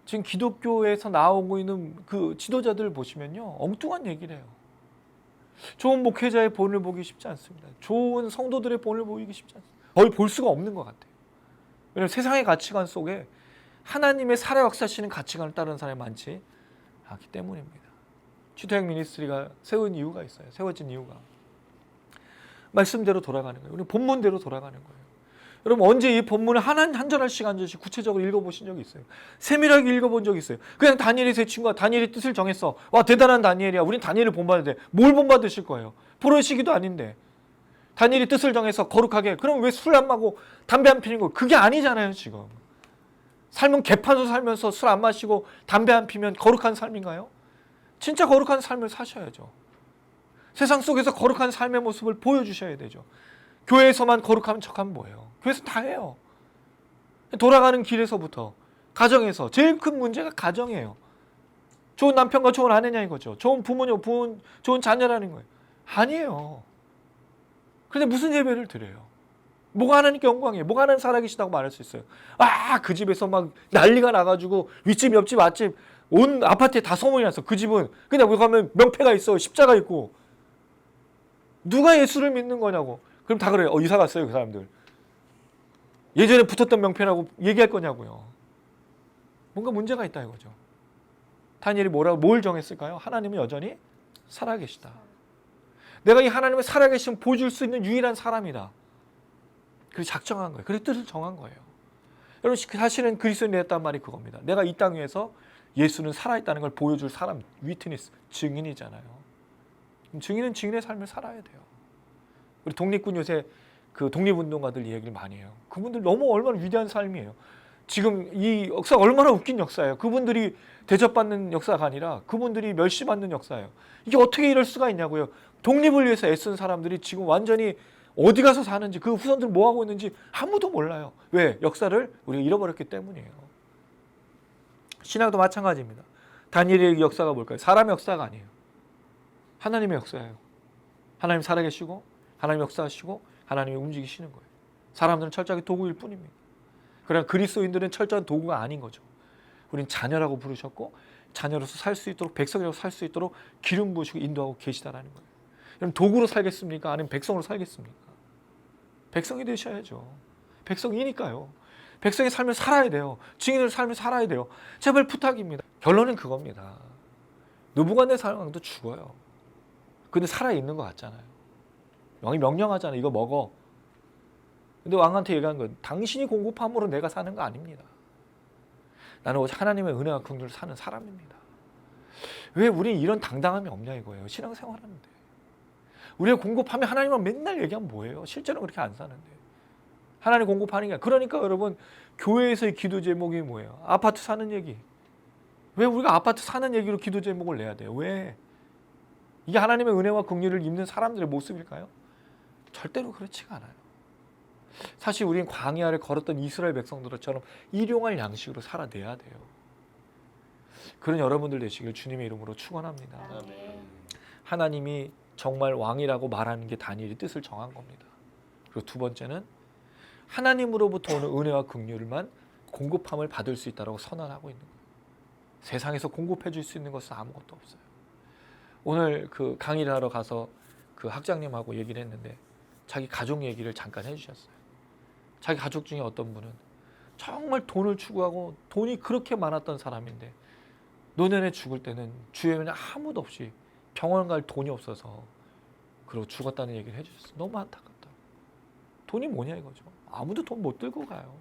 Speaker 7: 지금 기독교에서 나오고 있는 그 지도자들을 보시면요, 엉뚱한 얘기를 해요. 좋은 목회자의 본을 보기 쉽지 않습니다. 좋은 성도들의 본을 보기 쉽지 않습니다. 거의 볼 수가 없는 것 같아요. 왜냐하면 세상의 가치관 속에 하나님의 살아 역사하시는 가치관을 따르는 사람이 많지 않기 때문입니다. 주택 미니스트리가 세운 이유가 있어요. 세워진 이유가 말씀대로 돌아가는 거예요. 우리 본문대로 돌아가는 거예요. 여러분 언제 이 본문을 한 절씩 한 절씩 구체적으로 읽어보신 적이 있어요? 세밀하게 읽어본 적이 있어요? 그냥 다니엘이 세 친구가 다니엘이 뜻을 정했어. 와 대단한 다니엘이야. 우린 다니엘을 본받아야 돼. 뭘 본받으실 거예요? 포로의 시기도 아닌데. 다니엘이 뜻을 정해서 거룩하게. 그럼 왜 술 안 마고 담배 안 피는 거? 그게 아니잖아요 지금. 삶은 개판으로 살면서 술 안 마시고 담배 안 피면 거룩한 삶인가요? 진짜 거룩한 삶을 사셔야죠. 세상 속에서 거룩한 삶의 모습을 보여주셔야 되죠. 교회에서만 거룩한 척하면 뭐예요? 교회에서 다 해요. 돌아가는 길에서부터 가정에서 제일 큰 문제가 가정이에요. 좋은 남편과 좋은 아내냐 이거죠. 좋은 부모냐, 좋은 자녀라는 거예요. 아니에요. 그런데 무슨 예배를 드려요? 뭐가 하나님께 영광이에요? 뭐가 하나님 살아계시다고 말할 수 있어요? 아, 그 집에서 막 난리가 나가지고 윗집, 옆집, 앞집 온 아파트에 다 소문이 났어. 그 집은 그냥 거기 가면 명패가 있어. 십자가 있고. 누가 예수를 믿는 거냐고. 그럼 다 그래요. 이사 갔어요 그 사람들. 예전에 붙었던 명패라고 얘기할 거냐고요. 뭔가 문제가 있다 이거죠. 다니엘이 뭘 정했을까요? 하나님은 여전히 살아계시다. 내가 이 하나님의 살아계심 보여줄 수 있는 유일한 사람이다. 그래서 작정한 거예요. 그래서 뜻을 정한 거예요. 여러분 사실은 그리스도인이 됐단 말이 그겁니다. 내가 이 땅 위에서 예수는 살아있다는 걸 보여줄 사람, 위트니스, 증인이잖아요. 증인은 증인의 삶을 살아야 돼요. 우리 독립군 요새 그 독립운동가들 얘기를 많이 해요. 그분들 너무 얼마나 위대한 삶이에요. 지금 이 역사가 얼마나 웃긴 역사예요. 그분들이 대접받는 역사가 아니라 그분들이 멸시받는 역사예요. 이게 어떻게 이럴 수가 있냐고요. 독립을 위해서 애쓴 사람들이 지금 완전히 어디 가서 사는지 그 후손들 뭐 하고 있는지 아무도 몰라요. 왜? 역사를 우리가 잃어버렸기 때문이에요. 신앙도 마찬가지입니다. 다니엘의 역사가 뭘까요? 사람의 역사가 아니에요. 하나님의 역사예요. 하나님 살아계시고 하나님 역사하시고 하나님이 움직이시는 거예요. 사람들은 철저하게 도구일 뿐입니다. 그러나 그리스도인들은 철저한 도구가 아닌 거죠. 우린 자녀라고 부르셨고 자녀로서 살 수 있도록 백성이라고 살 수 있도록 기름 부으시고 인도하고 계시다라는 거예요. 그럼 도구로 살겠습니까? 아니면 백성으로 살겠습니까? 백성이 되셔야죠. 백성이니까요. 백성의 삶을 살아야 돼요. 증인의 삶을 살아야 돼요. 제발 부탁입니다. 결론은 그겁니다. 느부갓네살 왕도 죽어요. 근데 살아있는 것 같잖아요. 왕이 명령하잖아요. 이거 먹어. 근데 왕한테 얘기한 건 당신이 공급함으로 내가 사는 거 아닙니다. 나는 하나님의 은혜와 긍휼을 사는 사람입니다. 왜 우리는 이런 당당함이 없냐 이거예요. 신앙생활하는데. 우리가 공급하면 하나님은 맨날 얘기하면 뭐예요? 실제로는 그렇게 안 사는데. 하나님 공급하는 게 그러니까 여러분 교회에서의 기도 제목이 뭐예요? 아파트 사는 얘기. 왜 우리가 아파트 사는 얘기로 기도 제목을 내야 돼요? 왜? 이게 하나님의 은혜와 긍휼을 입는 사람들의 모습일까요? 절대로 그렇지가 않아요. 사실 우리는 광야를 걸었던 이스라엘 백성들처럼 일용할 양식으로 살아내야 돼요. 그런 여러분들 되시길 주님의 이름으로 축원합니다.
Speaker 5: 아멘.
Speaker 7: 하나님이 정말 왕이라고 말하는 게 다니엘이 뜻을 정한 겁니다. 그리고 두 번째는 하나님으로부터 오는 은혜와 긍휼만 공급함을 받을 수 있다고 선언하고 있는 거예요. 세상에서 공급해 줄 수 있는 것은 아무것도 없어요. 오늘 그 강의를 하러 가서 그 학장님하고 얘기를 했는데 자기 가족 얘기를 잠깐 해주셨어요. 자기 가족 중에 어떤 분은 정말 돈을 추구하고 돈이 그렇게 많았던 사람인데 노년에 죽을 때는 주변에 아무도 없이 병원 갈 돈이 없어서 그러고 죽었다는 얘기를 해주셨어요. 너무 안타깝다. 돈이 뭐냐 이거죠. 아무도 돈 못 들고 가요.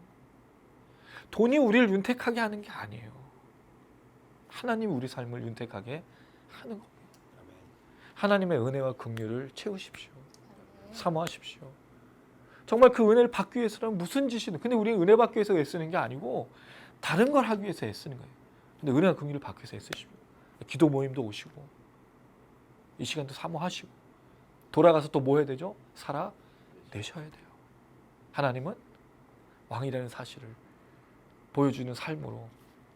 Speaker 7: 돈이 우리를 윤택하게 하는 게 아니에요. 하나님이 우리 삶을 윤택하게 하는 겁니다. 하나님의 은혜와 긍휼을 채우십시오. 사모하십시오. 정말 그 은혜를 받기 위해서는 무슨 짓이든 근데 우리는 은혜 받기 위해서 애쓰는 게 아니고 다른 걸 하기 위해서 애쓰는 거예요. 근데 은혜와 긍휼을 받기 위해서 애쓰시고 기도 모임도 오시고 이 시간도 사모하시고 돌아가서 또 뭐 해야 되죠? 살아내셔야 돼요. 하나님은 왕이라는 사실을 보여주는 삶으로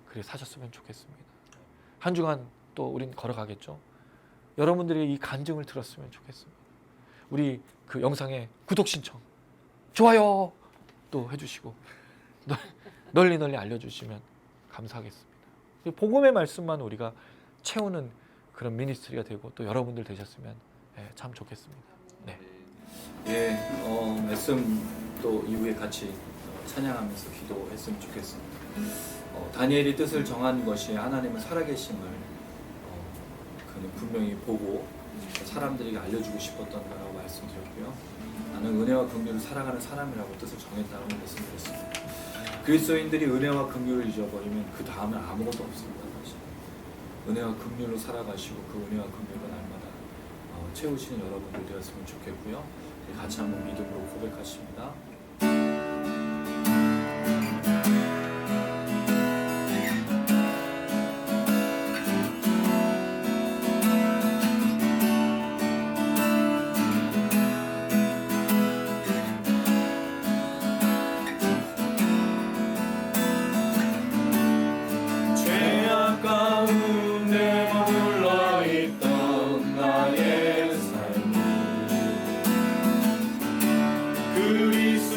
Speaker 7: 그렇게 사셨으면 좋겠습니다. 한 주간 또 우린 걸어가겠죠. 여러분들이 이 간증을 들었으면 좋겠습니다. 우리 그 영상에 구독 신청, 좋아요 또 해주시고 널리 알려주시면 감사하겠습니다. 복음의 말씀만 우리가 채우는 그런 미니스트리가 되고 또 여러분들 되셨으면 참 좋겠습니다. 네.
Speaker 2: 예, 말씀 또 이후에 같이 찬양하면서 기도했으면 좋겠습니다. 다니엘이 뜻을 정한 것이 하나님은 살아계심을 그는 분명히 보고 사람들에게 알려주고 싶었던 거라고 말씀드렸고요. 나는 은혜와 긍휼을 살아가는 사람이라고 뜻을 정했다고 말씀드렸습니다. 그리스도인들이 은혜와 긍휼을 잊어버리면 그 다음은 아무것도 없습니다. 사실. 은혜와 긍휼로 살아가시고 그 은혜와 긍휼을 날마다 채우시는 여러분들 되었으면 좋겠고요. 같이 한번 믿음으로 고백하십니다. 죄악 가운데 머물러 있던 나의 삶이 그리스도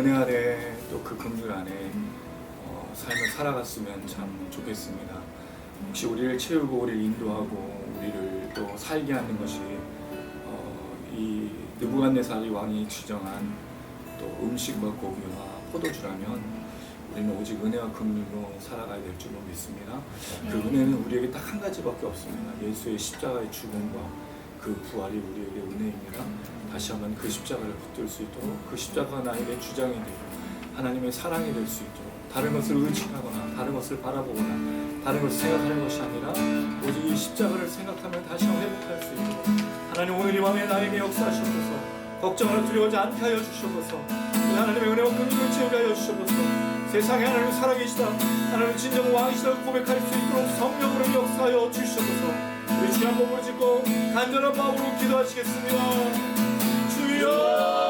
Speaker 2: 은혜 안에 또 그 긍휼 안에 삶을 살아갔으면 참 좋겠습니다. 혹시 우리를 채우고 우리를 인도하고 우리를 또 살게 하는 것이 이 느부갓네살 왕이 지정한 또 음식과 고기와 포도주라면 우리는 오직 은혜와 긍휼로 살아가야 될 줄로 믿습니다. 그 은혜는 우리에게 딱 한 가지밖에 없습니다. 예수의 십자가의 죽음과 그 부활이 우리에게 은혜입니다. 다시 한번 그 십자가를 붙들 수 있도록, 그 십자가가 나에게 주장이 되고 하나님의 사랑이 될 수 있도록, 다른 것을 의식하거나 다른 것을 바라보거나 다른 것을 생각하는 것이 아니라 오직 이 십자가를 생각하며 다시 한번 회복할 수 있도록 하나님 오늘 이 밤에 나에게 역사하시옵소서. 걱정하고 두려워하지 않게 하여 주시옵소서. 하나님의 은혜와 긍휼을 채우게 하여 주시옵소서. 세상에 하나님 살아계시다, 하나님 진정 왕이시다 고백할 수 있도록 성령으로 역사하여 주시옵소서. 우리 주여 한번 부르짖고 간절한 마음으로 기도하시겠습니다. 주여.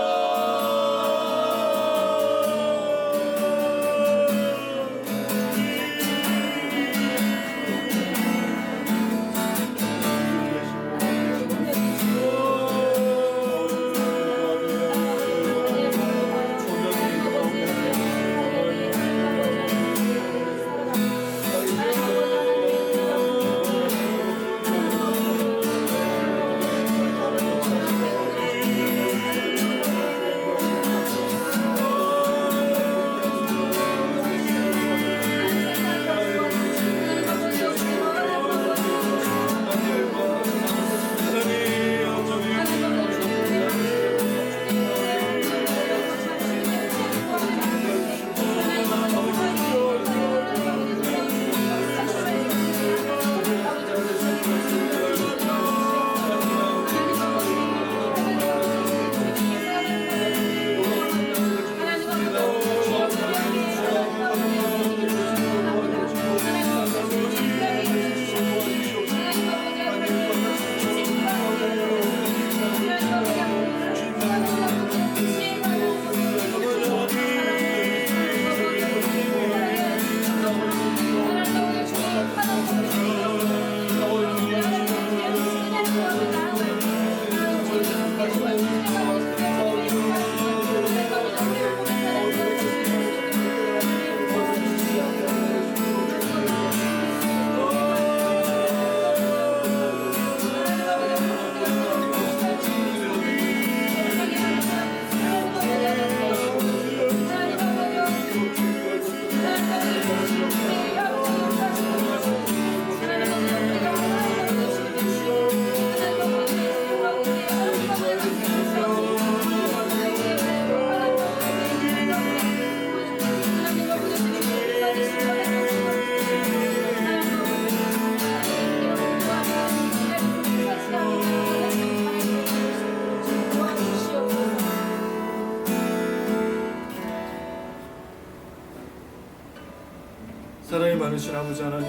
Speaker 2: 사랑이 많으신 아버지 하나님,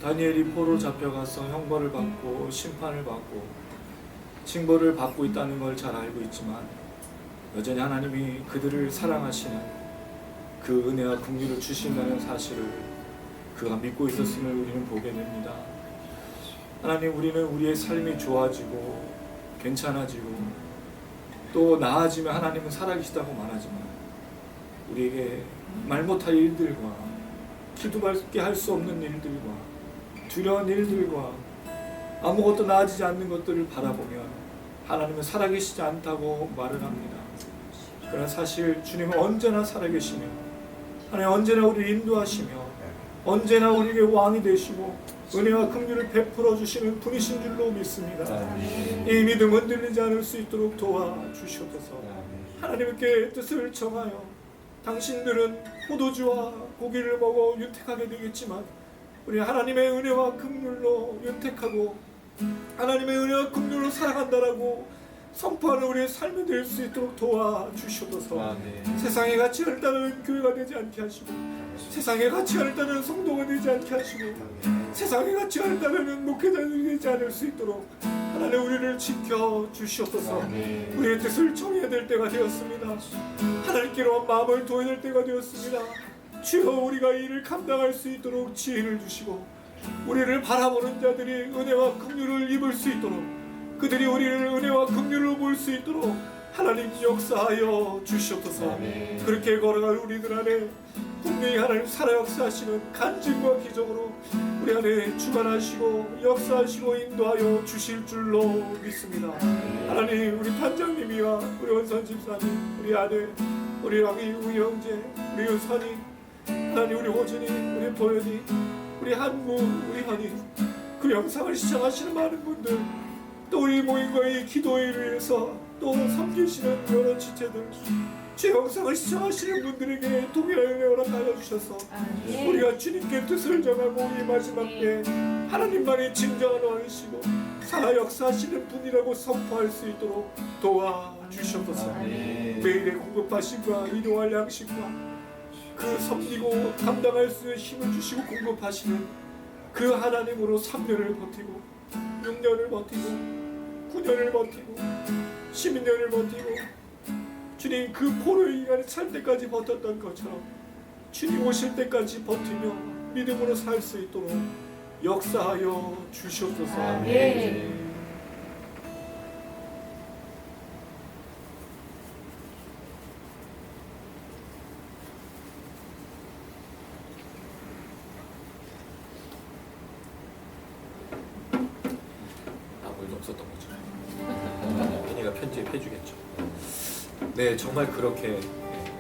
Speaker 2: 다니엘이 포로 잡혀가서 형벌을 받고 심판을 받고 징벌을 받고 있다는 걸 잘 알고 있지만 여전히 하나님이 그들을 사랑하시는 그 은혜와 긍휼을 주신다는 사실을 그가 믿고 있었음을 우리는 보게 됩니다. 하나님, 우리는 우리의 삶이 좋아지고 괜찮아지고 또 나아지면 하나님은 살아계시다고 말하지만 우리에게 말 못할 일들과 기도밖에 할 수 없는 일들과 두려운 일들과 아무것도 나아지지 않는 것들을 바라보면 하나님은 살아계시지 않다고 말을 합니다. 그러나 사실 주님은 언제나 살아계시며 하나님 언제나 우리를 인도하시며 언제나 우리에게 왕이 되시고 은혜와 긍휼을 베풀어 주시는 분이신 줄로 믿습니다. 이 믿음 흔들리지 않을 수 있도록 도와주시옵소서. 하나님께 뜻을 정하여 당신들은 포도주와 고기를 먹어 윤택하게 되겠지만 우리 하나님의 은혜와 긍휼로 윤택하고 하나님의 은혜와 긍휼로 살아간다라고 선포하는 우리의 삶이 될 수 있도록 도와주시옵소서. 세상의 가치를 따르는 교회가 되지 않게 하시고 세상의 가치를 따르는 성도가 되지 않게 하시고 세상의 가치를 따르는 목회자들이 되지 않을 수 있도록 하나님 우리를 지켜주시옵소서. 우리의 뜻을 정해야 될 때가 되었습니다. 하나님께로 마음을 도와야 될 때가 되었습니다. 주여, 우리가 이 일을 감당할 수 있도록 지혜를 주시고 우리를 바라보는 자들이 은혜와 긍휼을 입을 수 있도록 그들이 우리를 은혜와 긍휼로 볼 수 있도록
Speaker 8: 하나님 역사하여 주시옵소서. 그렇게 걸어갈 우리들 안에 분명히 하나님 살아 역사하시는 간증과 기적으로 우리 안에 주관하시고 역사하시고 인도하여 주실 줄로 믿습니다. 하나님, 우리 단장님이와 우리 원선 집사님, 우리 아들, 우리 아기, 우리 형제, 우리 유선이, 하나님, 우리 호진이, 우리 보현이, 우리 한무, 우리 현이, 그 영상을 시청하시는 많은 분들, 또 우리 모임과 이 기도회를 위해서 또 섬기시는 여러 지체들, 제 영상을 시청하시는 분들에게 동일한 은혜 허락하여 주셔서 우리가 주님께 뜻을 정하고 이 마지막 때 하나님만이 진정한 왕이시고 살아 역사하시는 분이라고 선포할 수 있도록 도와주시옵소서. 매일의 공급하심과 일용할 양식과 그 섬기고 감당할 수 있는 힘을 주시고 공급하시는 그 하나님으로 3년을 버티고 6년을 버티고 9년을 버티고 12년을 버티고 주님, 그 포로의 인간이 살 때까지 버텼던 것처럼 주님 오실 때까지 버티며 믿음으로 살 수 있도록 역사하여 주시옵소서. 아멘.
Speaker 2: 물 좀 썼던 거죠. 민희가 편집해 주겠죠. 네, 정말 그렇게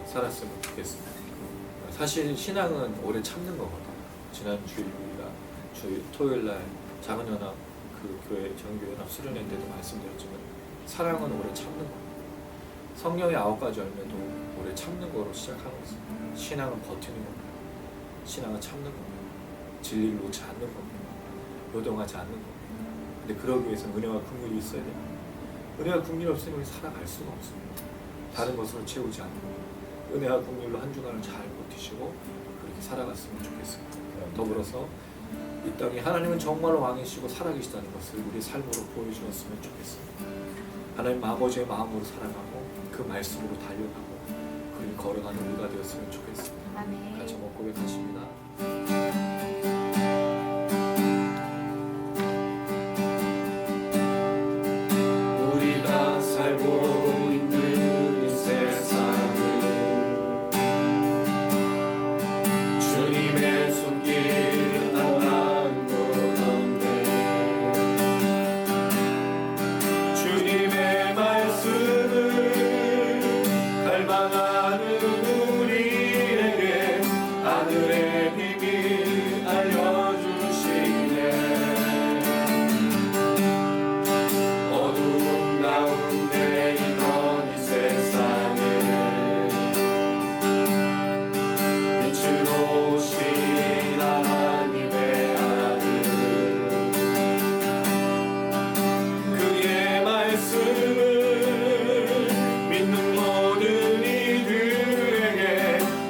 Speaker 2: 살았으면 좋겠습니다. 사실 신앙은 오래 참는 거거든요. 지난 주일 우리가 토요일 날 작은연합 그 교회 정교연합 수련회 때도 말씀드렸지만 사랑은 오래 참는 거예요. 성령의 9가지 열매도 오래 참는 거로 시작하는 것입니다. 신앙은 버티는 겁니다. 신앙은 참는 겁니다. 진리를 놓지 않는 겁니다. 요동하지 않는 겁니다. 근데 그러기 위해서는 은혜와 긍휼이 있어야 됩니다. 은혜와 긍휼이 없으면 우리 살아갈 수가 없습니다. 다른 것으로 채우지 않고 은혜와 긍휼로 한 주간을 잘 버티시고 그렇게 살아갔으면 좋겠습니다. 더불어서 이 땅에 하나님은 정말로 왕이시고 살아계시다는 것을 우리 삶으로 보여주었으면 좋겠습니다. 하나님 아버지의 마음으로 살아가고 그 말씀으로 달려가고 그렇게 걸어가는 우리가 되었으면 좋겠습니다.
Speaker 5: 아멘.
Speaker 2: 같이 한번 고백하십니다.
Speaker 8: 우리가 살고 있는 이 세상은 주님의 손길 하나인 것 없네. 주님의 말씀을 갈망하는 우리에게 하늘의 비밀 알려주시네. 어두운 가운데 있던 이 세상을 빛으로 오신 하나님의 아들, 그의 말씀을 믿는 모든 이들에게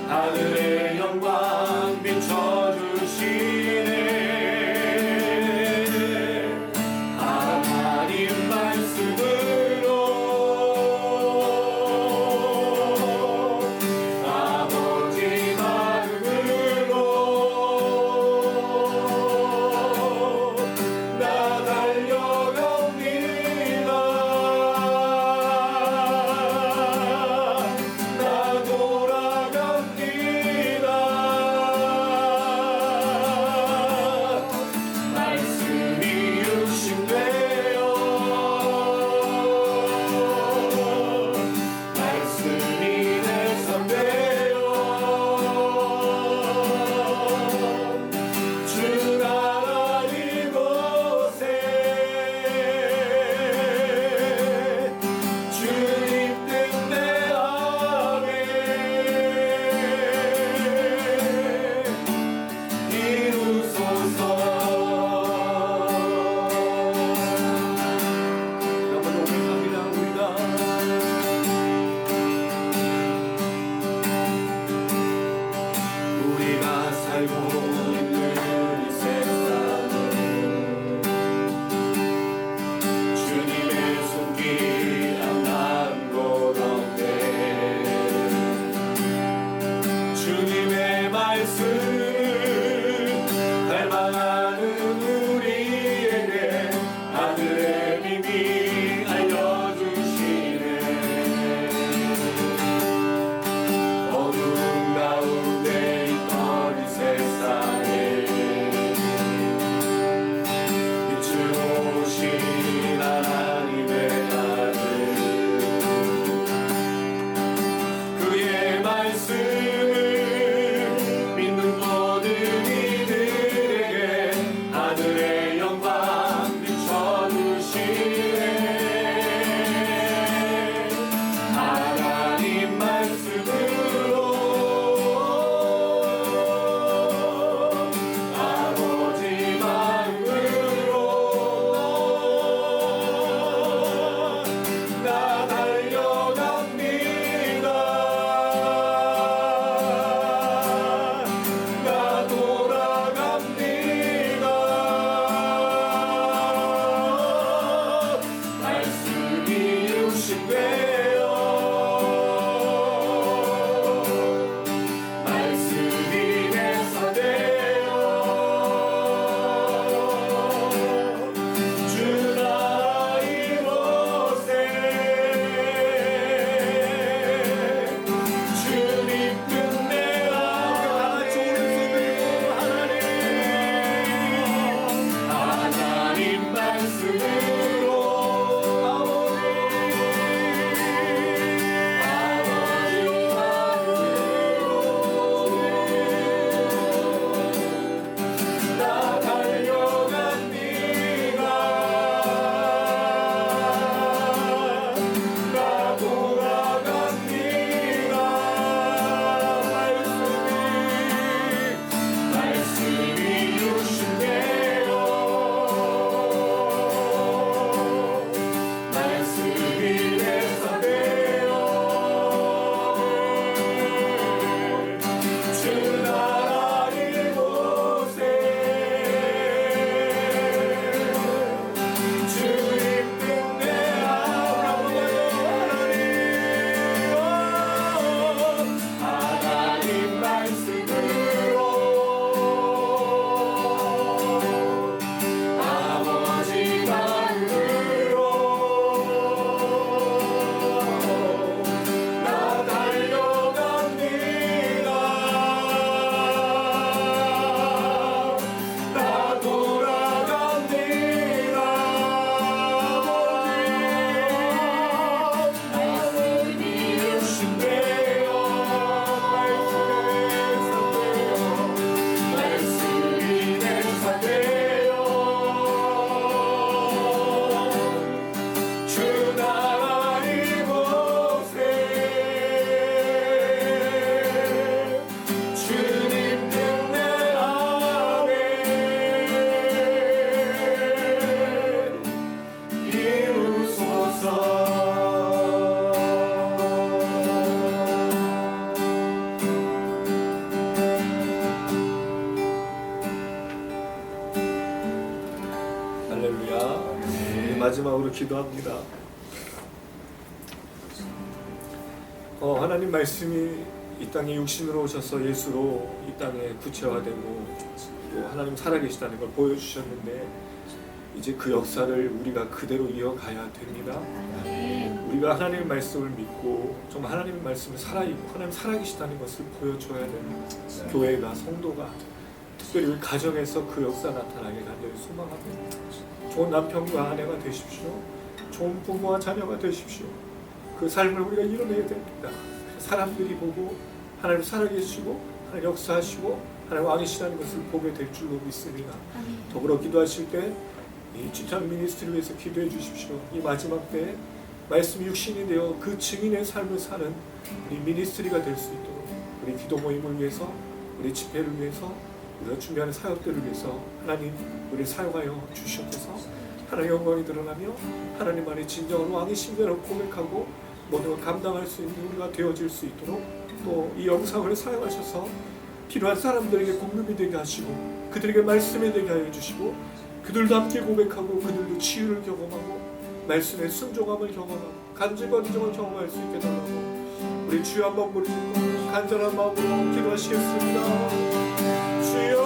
Speaker 8: 하늘의 영광 비춰주시네. 하나님 말씀으로 아버지 마음으로 나 달려갑니다. 나 돌아갑니다. 말씀이 육신되어 말씀이 내 삶 되어 주 나라 이곳에 주님 뜻 내 안에 이루소서. 여러분 고백합니다. 우리가 살고 있는 이 세상은 주님의 손길 안 닿은 곳 없네. 주님의 말씀 갈망하는 마지막으로 기도합니다. 하나님 말씀이 이 땅에 육신으로 오셔서 예수로 이 땅에 구체화되고 또 하나님 살아계시다는 걸 보여주셨는데 이제 그 역사를 우리가 그대로 이어가야 됩니다. 우리가 하나님의 말씀을 믿고 정말 하나님의 말씀을 살아있고 하나님 살아계시다는 것을 보여줘야 되는 교회가 성도가 특별히 우리 가정에서 그 역사 나타나게 간절히 소망합니다. 좋은 남편과 아내가 되십시오. 좋은 부모와 자녀가 되십시오. 그 삶을 우리가 이뤄내야 됩니다. 사람들이 보고 하나님 살아계시고 하나님 역사하시고 하나님 왕이시라는 것을 보게 될 줄로 믿습니다. 더불어 기도하실 때 이 춘천 미니스트리를 위해서 기도해 주십시오. 이 마지막 때에 말씀이 육신이 되어 그 증인의 삶을 사는 우리 미니스트리가 될 수 있도록 우리 기도 모임을 위해서 우리 집회를 위해서 우리가 준비하는 사역들을 위해서 하나님 우리 사용하여 주시옵소서. 하나님 영광이 드러나며 하나님 안에 진정한 왕이신 대로 고백하고 모든 걸 감당할 수 있는 우리가 되어질 수 있도록 또 이 영상을 사용하셔서 필요한 사람들에게 공급이 되게 하시고 그들에게 말씀이 되게 하여 주시고 그들도 함께 고백하고 그들도 치유를 경험하고 말씀의 순종함을 경험하고 간증과 기적을 경험할 수 있게 달라고 우리 주여 한번 부르시고 간절한 마음으로 기도하시겠습니다. 주여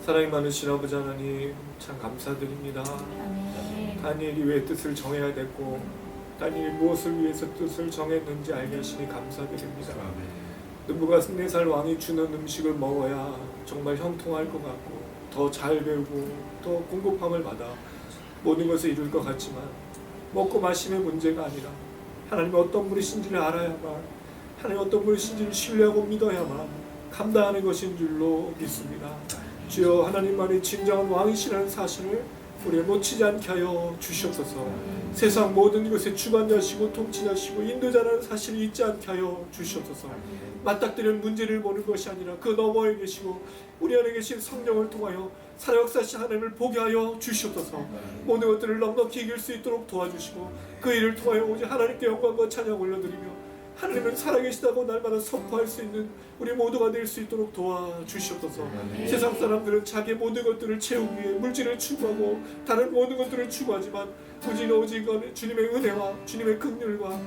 Speaker 8: 사랑이 많으신 아버지 하나님 참 감사드립니다. 다니엘이 왜 뜻을 정해야 됐고 다니엘이 무엇을 위해서 뜻을 정했는지 알게 하시니 감사드립니다. 느부갓네살 왕이 주는 음식을 먹어야 정말 형통할 것 같고 더 잘 배우고 더 공급함을 받아 모든 것을 이룰 것 같지만 먹고 마심의 문제가 아니라 하나님이 어떤 분이신지를 알아야만 하나님 어떤 분이신지를 신뢰하고 믿어야만 감당하는 것인 줄로 믿습니다. 주여 하나님만이 진정한 왕이시라는 사실을 우리 놓치지 않게 하여 주시옵소서. 세상 모든 것의 주관자시고 통치자시고 인도자라는 사실을 잊지 않게 하여 주시옵소서. 맞닥뜨린 문제를 보는 것이 아니라 그 너머에 계시고 우리 안에 계신 성령을 통하여 살아역사하신 하나님을 보게 하여 주시옵소서. 모든 것들을 넉넉히 이길 수 있도록 도와주시고 그 일을 통하여 오직 하나님께 영광과 찬양 올려드리며 하나님은 살아계시다고 날마다 선포할 수 있는 우리 모두가 될 수 있도록 도와주시옵소서. 세상 사람들은 자기의 모든 것들을 채우기 위해 물질을 추구하고 다른 모든 것들을 추구하지만 오직 주님의 은혜와 주님의 긍휼과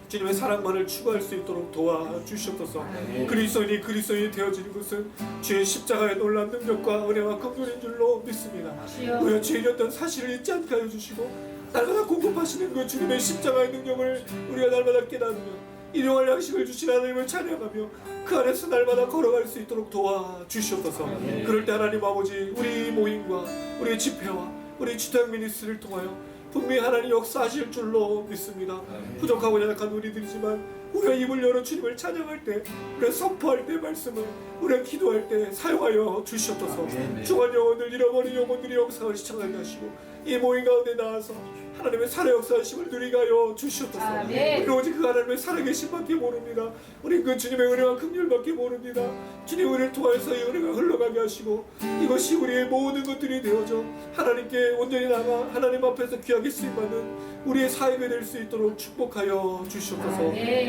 Speaker 8: 주님의 사랑만을 추구할 수 있도록 도와주시옵소서. 그리스도인이 되어지는 것은 주의 십자가의 놀라운 능력과 은혜와 긍휼인 줄로 믿습니다. 우리가 죄인이었던 사실을 잊지 않게 하여 주시고 날마다 공급하시는 그 주님의 십자가의 능력을 우리가 날마다 깨닫으며 일용할 양식을 주신 하나님을 찬양하며 그 안에서 날마다 걸어갈 수 있도록 도와주시옵소서. 그럴 때 하나님 아버지 우리 모임과 우리 집회와 우리 주택 미니스트리를 통하여 분명히 하나님 역사하실 줄로 믿습니다. 부족하고 연약한 우리들이지만 우리가 입을 열어 주님을 찬양할 때, 우리가 선포할 때 말씀을, 우리가 기도할 때 사용하여 주시옵소서. 중한 영혼들, 잃어버린 영혼들이 역사를 시청하게 하시고 이 모임 가운데 나와서 하나님의 살아 역사하심을 누리게 하여 주시옵소서. 우리는 오직 그 하나님의 살아계심밖에 모릅니다. 우리 그 주님의 은혜와 긍휼밖에 모릅니다. 주님의 은혜를 통해서 이 은혜가 흘러가게 하시고 이것이 우리의 모든 것들이 되어져 하나님께 온전히 나가 하나님 앞에서 귀하게 쓰임받는 우리의 사역이 될 수 있도록 축복하여 주시옵소서.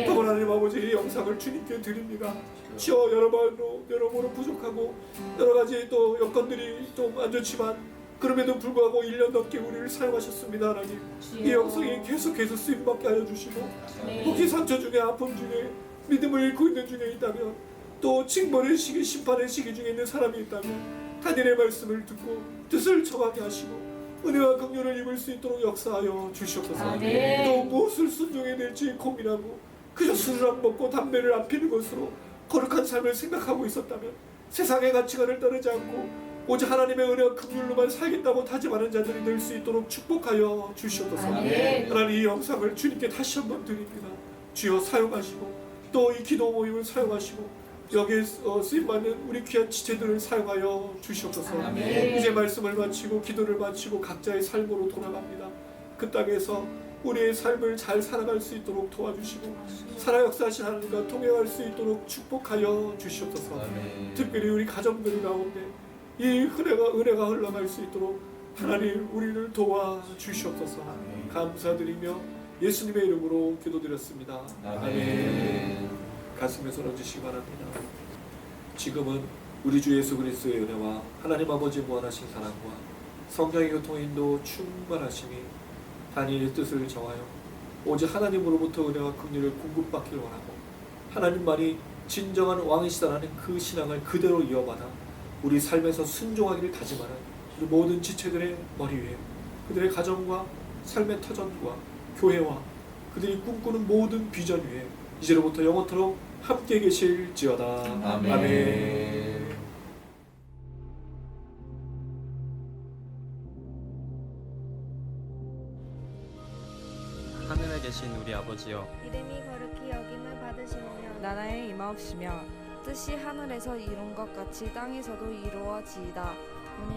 Speaker 8: 더불어 하나님 아버지 이 영상을 주님께 드립니다. 주여 여러모로 부족하고 여러 가지 또 여건들이 좀 안 좋지만 그럼에도 불구하고 1년 넘게 우리를 사용하셨습니다. 하나님 이 영상이 계속해서 쓰임받게 하여 주시고 혹시 상처 중에 아픔 중에 믿음을 잃고 있는 중에 있다면 또 징벌의 시기 심판의 시기 중에 있는 사람이 있다면 하나님의 말씀을 듣고 뜻을 정하게 하시고 은혜와 긍휼을 입을 수 있도록 역사하여 주시옵소서. 또 무엇을 순종해야 될지 고민하고 그저 술을 안 먹고 담배를 안 피는 것으로 거룩한 삶을 생각하고 있었다면 세상의 가치관을 따르지 않고 오직 하나님의 은혜와 긍휼로만 살겠다고 다짐하는 자들이 될 수 있도록 축복하여 주시옵소서. 하나님 이 영상을 주님께 다시 한번 드립니다. 주여 사용하시고 또 이 기도 모임을 사용하시고 여기에 쓰임받는 우리 귀한 지체들을 사용하여 주시옵소서. 이제 말씀을 마치고 기도를 마치고 각자의 삶으로 돌아갑니다. 그 땅에서 우리의 삶을 잘 살아갈 수 있도록 도와주시고 살아 역사하신 하나님과 동행할 수 있도록 축복하여 주시옵소서. 특별히 우리 가정들 가운데 이 은혜가 흘러갈 수 있도록 하나님 우리를 도와주시옵소서. 감사드리며 예수님의 이름으로 기도드렸습니다. 아멘. 가슴에 손 얹으시기 바랍니다. 지금은 우리 주 예수 그리스도의 은혜와 하나님 아버지 무한하신 사랑과 성령의 교통의 인도 충만하심이 다니엘의 뜻을 정하여 오직 하나님으로부터 은혜와 긍휼을 공급받기를 원하고 하나님만이 진정한 왕이시다라는 그 신앙을 그대로 이어받아 우리 삶에서 순종하기를 다짐하는 우리 모든 지체들의 머리 위에 그들의 가정과 삶의 터전과 교회와 그들이 꿈꾸는 모든 비전 위에 이제로부터 영원토록 함께 계실지어다. 아멘.
Speaker 9: 하늘에 계신 우리 아버지여
Speaker 10: 이름이 거룩히 여김을 받으시며 나라에 임하옵시며 뜻이 하늘에서 이룬 것 같이 땅에서도 이루어지이다.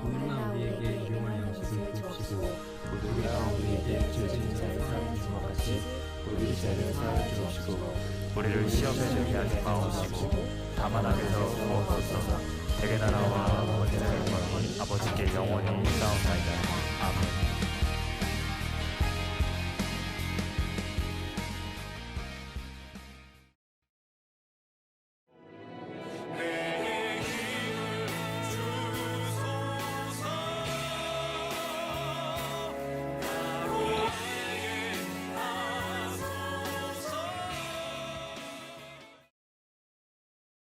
Speaker 9: 오늘날 우리에게 일용할 양식을 주옵시고 우리가 우리에게 죄 지은 자를 사하여 준 것 같이 우리 죄를 사하여 주옵시고 우리를 시험에 들게 하지 마옵시고 다만 악에서 구하옵소서. 대개 나라와 권세와 영광이 아버지께 영원히 있사옵나이다. 아멘.